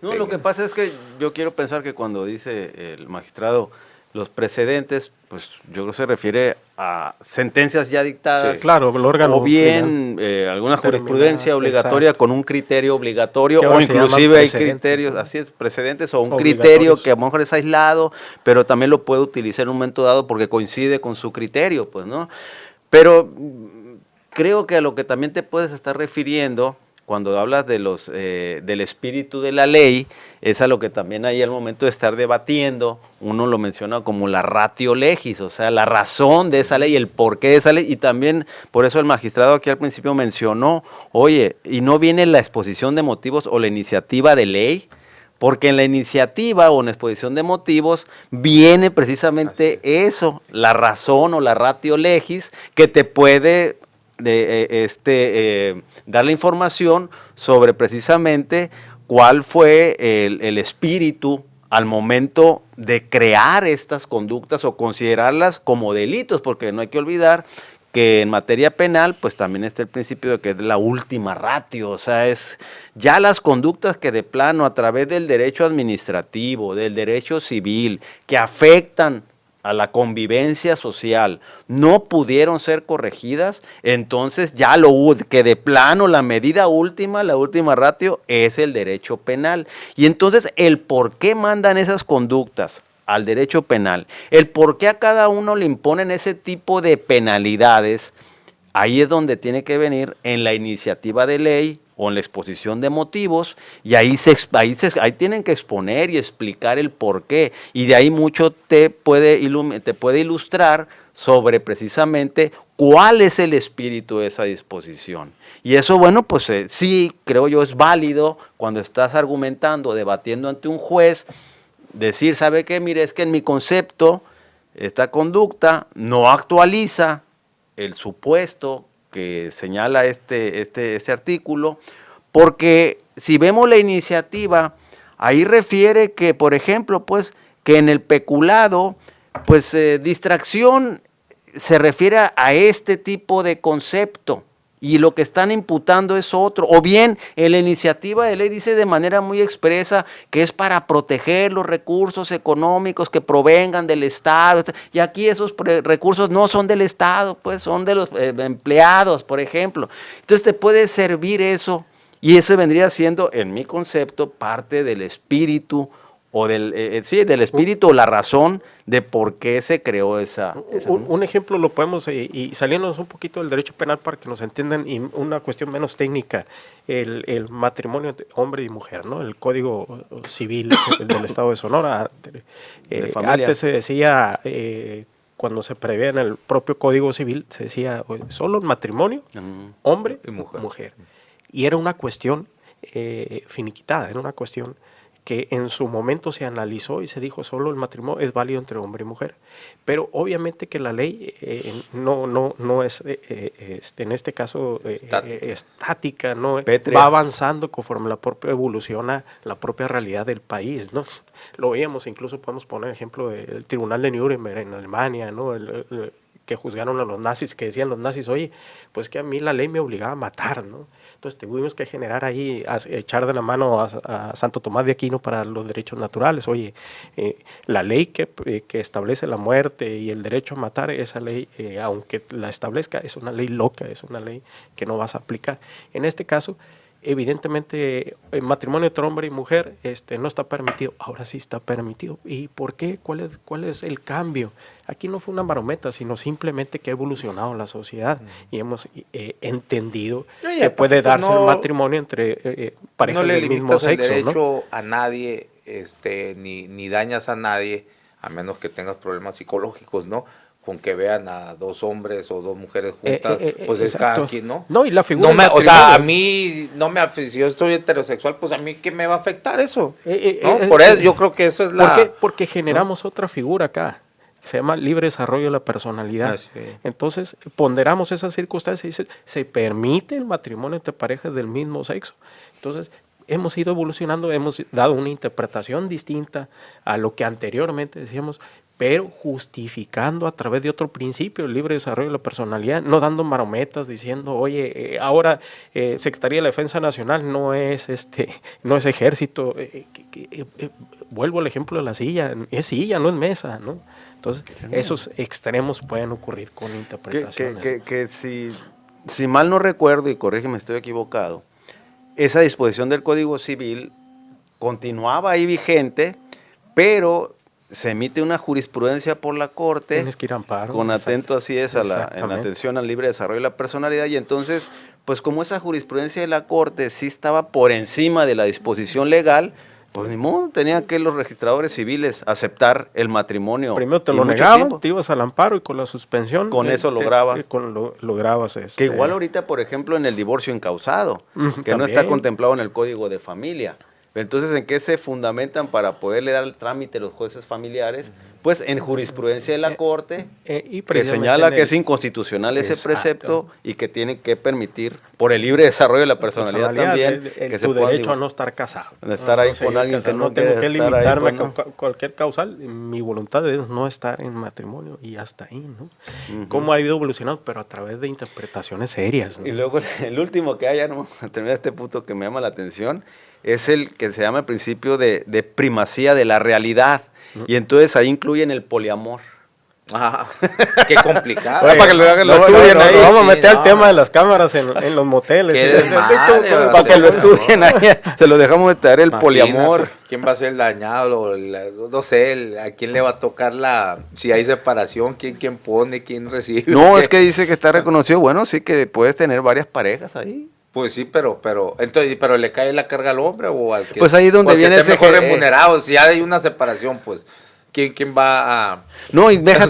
[SPEAKER 1] No, lo que pasa es que yo quiero pensar que cuando dice el magistrado los precedentes, pues yo creo que se refiere a sentencias ya dictadas,
[SPEAKER 3] Sí.
[SPEAKER 2] Claro, el órgano
[SPEAKER 1] o bien alguna jurisprudencia
[SPEAKER 2] determinado,
[SPEAKER 1] obligatoria
[SPEAKER 2] exacto.
[SPEAKER 1] con un criterio obligatorio,
[SPEAKER 2] Que
[SPEAKER 1] o
[SPEAKER 2] ahora se llaman
[SPEAKER 1] inclusive hay
[SPEAKER 2] precedentes,
[SPEAKER 1] criterios,
[SPEAKER 2] ¿no?
[SPEAKER 1] así es, precedentes o un
[SPEAKER 2] Obligatorios.
[SPEAKER 1] criterio que a lo mejor es aislado, pero también lo puede utilizar en un momento dado porque coincide con su criterio, pues, ¿no? Pero creo que a lo que también te puedes estar refiriendo cuando hablas de del espíritu de la ley, es a lo que también hay al momento de estar debatiendo, uno lo menciona como la ratio legis, o sea, la razón de esa ley, el porqué de esa ley, y también por eso el magistrado aquí al principio mencionó, oye, ¿y no viene la exposición de motivos o la iniciativa de ley? Porque en la iniciativa o en la exposición de motivos viene precisamente eso, la razón o la ratio legis que te puede dar la información sobre precisamente cuál fue el espíritu al momento de crear estas conductas o considerarlas como delitos, porque no hay que olvidar que en materia penal, pues también está el principio de que es la última ratio, o sea, es ya las conductas que de plano a través del derecho administrativo, del derecho civil, que afectan a la convivencia social, no pudieron ser corregidas, entonces ya que de plano la medida última, la última ratio, es el derecho penal. Y entonces el por qué mandan esas conductas al derecho penal, el por qué a cada uno le imponen ese tipo de penalidades, ahí es donde tiene que venir en la iniciativa de ley o en la exposición de motivos, y ahí tienen que exponer y explicar el por qué, y de ahí mucho te puede ilustrar sobre precisamente cuál es el espíritu de esa disposición. Y eso, bueno, pues sí, creo yo es válido cuando estás argumentando, debatiendo ante un juez, decir, ¿sabe qué? Mire, es que en mi concepto esta conducta no actualiza el supuesto que señala este artículo, porque si vemos la iniciativa, ahí refiere que, por ejemplo, pues, que en el peculado, pues, distracción se refiere a este tipo de concepto, y lo que están imputando es otro. O bien, en la iniciativa de ley dice de manera muy expresa que es para proteger los recursos económicos que provengan del Estado. Y aquí esos recursos no son del Estado, pues son de los empleados, por ejemplo. Entonces te puede servir eso, y eso vendría siendo, en mi concepto, parte del espíritu o del espíritu o la razón de por qué se creó esa.
[SPEAKER 2] Un ejemplo lo podemos, y saliéndonos un poquito del derecho penal para que nos entiendan, y una cuestión menos técnica, el matrimonio entre hombre y mujer, ¿no? El Código Civil del Estado de Sonora.
[SPEAKER 1] De familia.
[SPEAKER 2] Antes se decía, cuando se prevé en el propio Código Civil, se decía solo el matrimonio, hombre y mujer. Y era una cuestión finiquitada, era una cuestión que en su momento se analizó y se dijo solo el matrimonio es válido entre hombre y mujer. Pero obviamente que la ley no es, en este caso, estática, ¿no? Va avanzando conforme la propia evoluciona la propia realidad del país, ¿no? Lo veíamos, incluso podemos poner ejemplo del Tribunal de Nuremberg en Alemania, ¿no? Que juzgaron a los nazis, que decían los nazis, oye, pues que a mí la ley me obligaba a matar, ¿no? Entonces tuvimos que generar ahí, echar de la mano a Santo Tomás de Aquino para los derechos naturales. Oye, la ley que establece la muerte y el derecho a matar, esa ley, aunque la establezca, es una ley loca, es una ley que no vas a aplicar. En este caso, evidentemente, el matrimonio entre hombre y mujer no está permitido. Ahora sí está permitido. ¿Y por qué? ¿Cuál es el cambio? Aquí no fue una marometa, sino simplemente que ha evolucionado la sociedad y hemos entendido que puede darse el matrimonio entre parejas del mismo sexo.
[SPEAKER 3] No le limitas el derecho a nadie, ni dañas a nadie, a menos que tengas problemas psicológicos, ¿no? Con que vean a dos hombres o dos mujeres juntas, pues es cada quien, ¿no?
[SPEAKER 2] No, y la figura
[SPEAKER 3] o sea, a mí no me afecta, si yo estoy heterosexual, pues a mí ¿qué me va a afectar eso? ¿no? Por eso yo creo que eso es la...
[SPEAKER 2] Porque generamos otra figura acá, se llama libre desarrollo de la personalidad.
[SPEAKER 3] Sí.
[SPEAKER 2] Entonces, ponderamos esas circunstancias y dice, se permite el matrimonio entre parejas del mismo sexo. Entonces, hemos ido evolucionando, hemos dado una interpretación distinta a lo que anteriormente decíamos, pero justificando a través de otro principio, el libre desarrollo de la personalidad, no dando marometas diciendo, oye, ahora Secretaría de la Defensa Nacional no es ejército. Vuelvo al ejemplo de la silla, es silla, no es mesa, ¿no? Entonces, esos extremos pueden ocurrir con interpretaciones.
[SPEAKER 1] Que si mal no recuerdo, y corrígeme, estoy equivocado, esa disposición del Código Civil continuaba ahí vigente, pero se emite una jurisprudencia por la Corte.
[SPEAKER 2] Tienes que ir a amparo.
[SPEAKER 1] Con atento, así es, en la atención al libre desarrollo de la personalidad. Y entonces, pues como esa jurisprudencia de la Corte sí estaba por encima de la disposición legal, pues ni modo, tenían que los registradores civiles aceptar el matrimonio.
[SPEAKER 2] Primero te lo negaban, te ibas al amparo y con la suspensión.
[SPEAKER 1] Con eso lograbas.
[SPEAKER 2] Lograbas
[SPEAKER 1] Que igual ahorita, por ejemplo, en el divorcio incausado, que
[SPEAKER 2] también
[SPEAKER 1] no está contemplado en el Código de Familia. Entonces, ¿en qué se fundamentan para poderle dar el trámite a los jueces familiares? Pues en jurisprudencia de la Corte, que señala que es inconstitucional ese precepto y que tiene que permitir, por el libre desarrollo de la personalidad también,
[SPEAKER 2] que se pueda derecho a no estar casado.
[SPEAKER 1] Estar ahí con alguien que no
[SPEAKER 2] tengo que limitarme
[SPEAKER 1] ahí,
[SPEAKER 2] a cualquier causal. Mi voluntad es no estar en matrimonio y hasta ahí, ¿no? Cómo ha ido evolucionando, pero a través de interpretaciones serias, ¿no?
[SPEAKER 1] Y luego el último que hay, ya no terminar este punto que me llama la atención, es el que se llama el principio de primacía de la realidad. Y entonces ahí incluyen el poliamor.
[SPEAKER 3] Qué complicado.
[SPEAKER 1] Oye, para que lo estudien ahí.
[SPEAKER 2] Vamos a meter el tema de las cámaras en los moteles.
[SPEAKER 1] Para que lo estudien ahí. Se lo dejamos de traer el poliamor.
[SPEAKER 3] ¿Quién va a ser el dañado? No sé, ¿a quién le va a tocar si hay separación? ¿Quién pone? ¿Quién recibe?
[SPEAKER 1] No, es que dice que está reconocido. Bueno, sí que puedes tener varias parejas ahí.
[SPEAKER 3] Pues sí, pero le cae la carga al hombre o al que...
[SPEAKER 1] Pues ahí es donde viene ese...
[SPEAKER 3] mejor remunerado. Si hay una separación, pues, ¿quién va a...?
[SPEAKER 1] No, y deja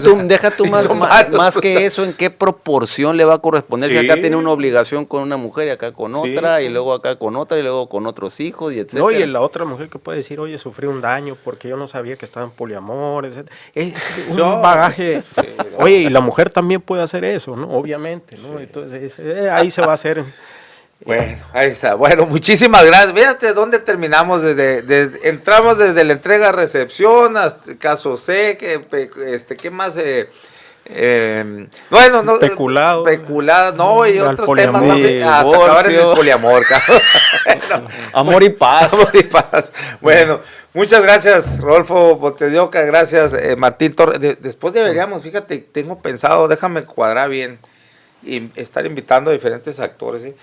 [SPEAKER 1] tú más que eso, ¿en qué proporción le va a corresponder? Si acá tiene una obligación con una mujer y acá con otra, y luego acá con otra, y luego con otros hijos, y etcétera.
[SPEAKER 2] No, y la otra mujer que puede decir, oye, sufrí un daño porque yo no sabía que estaba en poliamor, etcétera. Es un bagaje. Oye, y la mujer también puede hacer eso, ¿no? Obviamente, ¿no? Entonces, ahí se va a hacer...
[SPEAKER 3] Bueno, ahí está. Bueno, muchísimas gracias. Fíjate dónde terminamos. Entramos desde la entrega-recepción hasta el caso C. ¿Qué más? Bueno, no.
[SPEAKER 2] Especulado.
[SPEAKER 3] Especulado, no, y
[SPEAKER 2] Al
[SPEAKER 3] otros temas más.
[SPEAKER 1] poliamor.
[SPEAKER 3] Hasta acabar en el
[SPEAKER 1] Divorcio.
[SPEAKER 3] poliamor, cabrón. Bueno,
[SPEAKER 1] Amor y paz.
[SPEAKER 3] amor y paz. Bueno, muchas gracias, Rodolfo Botedioca, gracias, Martín Torres. Después deberíamos, fíjate, tengo pensado, déjame cuadrar bien, y estar invitando a diferentes actores, ¿sí?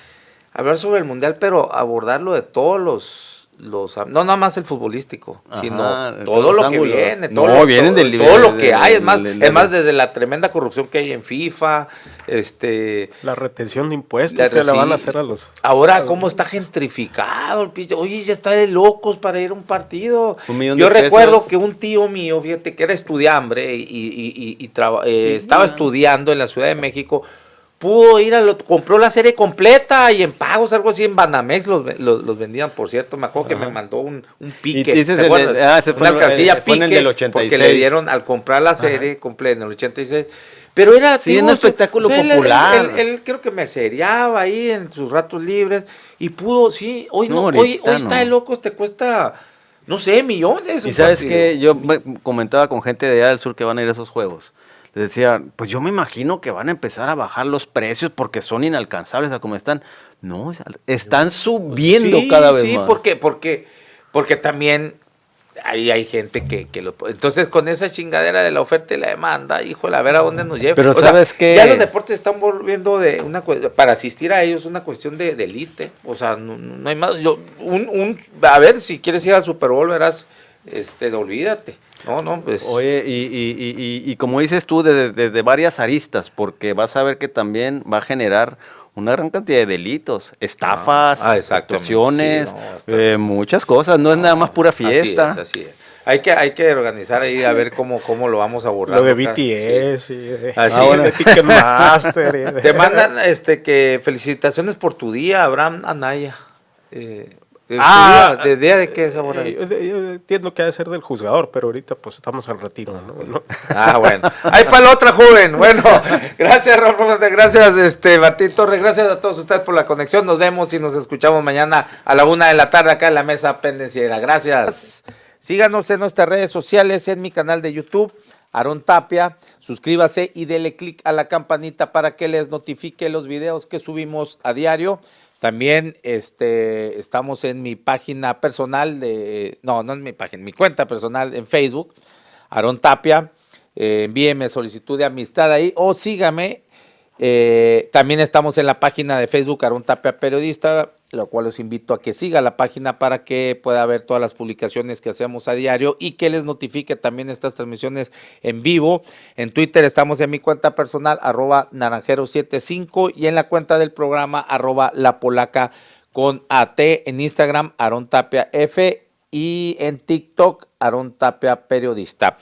[SPEAKER 3] Hablar sobre el Mundial, pero abordarlo de todos los no nada más el futbolístico,
[SPEAKER 1] Ajá,
[SPEAKER 3] sino
[SPEAKER 1] de
[SPEAKER 3] todo
[SPEAKER 1] los
[SPEAKER 3] lo que
[SPEAKER 1] ángulos.
[SPEAKER 3] viene,
[SPEAKER 1] No,
[SPEAKER 3] todo,
[SPEAKER 1] vienen
[SPEAKER 3] todo,
[SPEAKER 1] del-
[SPEAKER 3] todo lo que
[SPEAKER 1] del-
[SPEAKER 3] hay, es más,
[SPEAKER 1] del-
[SPEAKER 3] es más desde la tremenda corrupción que hay en FIFA,
[SPEAKER 2] La retención de impuestos
[SPEAKER 3] La
[SPEAKER 2] que le van
[SPEAKER 3] sí.
[SPEAKER 2] a hacer a los...
[SPEAKER 3] ahora cómo está gentrificado el pinche. Oye, ya está de locos para ir a un partido.
[SPEAKER 1] 1 millón
[SPEAKER 3] Yo
[SPEAKER 1] de
[SPEAKER 3] recuerdo
[SPEAKER 1] pesos.
[SPEAKER 3] que un tío mío, fíjate, que era estudiambre estaba estudiando en la Ciudad de México, pudo ir compró la serie completa y en pagos, algo así, en Banamex los vendían, por cierto. Me acuerdo que me mandó un pique.
[SPEAKER 1] Y dices
[SPEAKER 3] ¿te acuerdas?
[SPEAKER 1] ese fue
[SPEAKER 3] Una alcancía
[SPEAKER 1] fue en el
[SPEAKER 3] pique,
[SPEAKER 1] del 86.
[SPEAKER 3] porque le dieron al comprar la serie completa en el 86. Pero era
[SPEAKER 1] Sí, un espectáculo popular.
[SPEAKER 3] Él creo que me seriaba ahí en sus ratos libres y pudo, sí, hoy
[SPEAKER 1] No,
[SPEAKER 3] no, hoy
[SPEAKER 1] ahorita
[SPEAKER 3] está
[SPEAKER 1] no.
[SPEAKER 3] de locos, te cuesta, no sé, millones.
[SPEAKER 1] Y
[SPEAKER 3] un
[SPEAKER 1] sabes
[SPEAKER 3] partido.
[SPEAKER 1] que yo comentaba con gente de allá del sur que van a ir a esos juegos. Les decía, pues yo me imagino que van a empezar a bajar los precios porque son inalcanzables a como están. No, están subiendo
[SPEAKER 3] Sí,
[SPEAKER 1] cada vez
[SPEAKER 3] sí,
[SPEAKER 1] más.
[SPEAKER 3] porque también ahí hay gente que lo... Entonces, con esa chingadera de la oferta y la demanda, híjole, a ver a dónde nos lleva.
[SPEAKER 1] Pero
[SPEAKER 3] O sea,
[SPEAKER 1] ¿sabes qué?
[SPEAKER 3] ya los deportes están volviendo para asistir a ellos una cuestión de élite. O sea, no hay más. A ver, si quieres ir al Super Bowl, verás, olvídate. No, pues...
[SPEAKER 1] Oye, y como dices tú, de varias aristas, porque vas a ver que también va a generar una gran cantidad de delitos, estafas,
[SPEAKER 3] exactamente,
[SPEAKER 1] extorsiones,
[SPEAKER 3] sí, no, está-
[SPEAKER 1] muchas cosas, no es nada más pura fiesta.
[SPEAKER 3] Así es. Hay que organizar ahí a ver cómo lo vamos a abordar.
[SPEAKER 2] Lo de
[SPEAKER 3] ¿no?
[SPEAKER 2] BTS, y de,
[SPEAKER 3] Así
[SPEAKER 2] de Ticketmaster. y de-
[SPEAKER 3] Te mandan que felicitaciones por tu día, Abraham Anaya. ¿De día de qué es ahora?
[SPEAKER 2] Yo entiendo que ha de ser del juzgador, pero ahorita pues estamos al retiro. ¿no?
[SPEAKER 3] Ah, bueno. Ahí para la otra, joven. Bueno, gracias, Rolfo. Gracias, Martín Torres. Gracias a todos ustedes por la conexión. Nos vemos y nos escuchamos mañana a la 1 de la tarde acá en la mesa pendenciera. Gracias. Síganos en nuestras redes sociales, en mi canal de YouTube, Aarón Tapia. Suscríbase y dele clic a la campanita para que les notifique los videos que subimos a diario. También estamos en mi página personal no en mi página, mi cuenta personal en Facebook, Aarón Tapia. Envíeme solicitud de amistad ahí o sígame. También estamos en la página de Facebook Aarón Tapia Periodista, lo cual los invito a que siga la página para que pueda ver todas las publicaciones que hacemos a diario y que les notifique también estas transmisiones en vivo. En Twitter estamos en mi cuenta personal, @naranjero75, y en la cuenta del programa, @lapolaca con AT, en Instagram, Aarón Tapia F, y en TikTok, Aarón Tapia Periodista.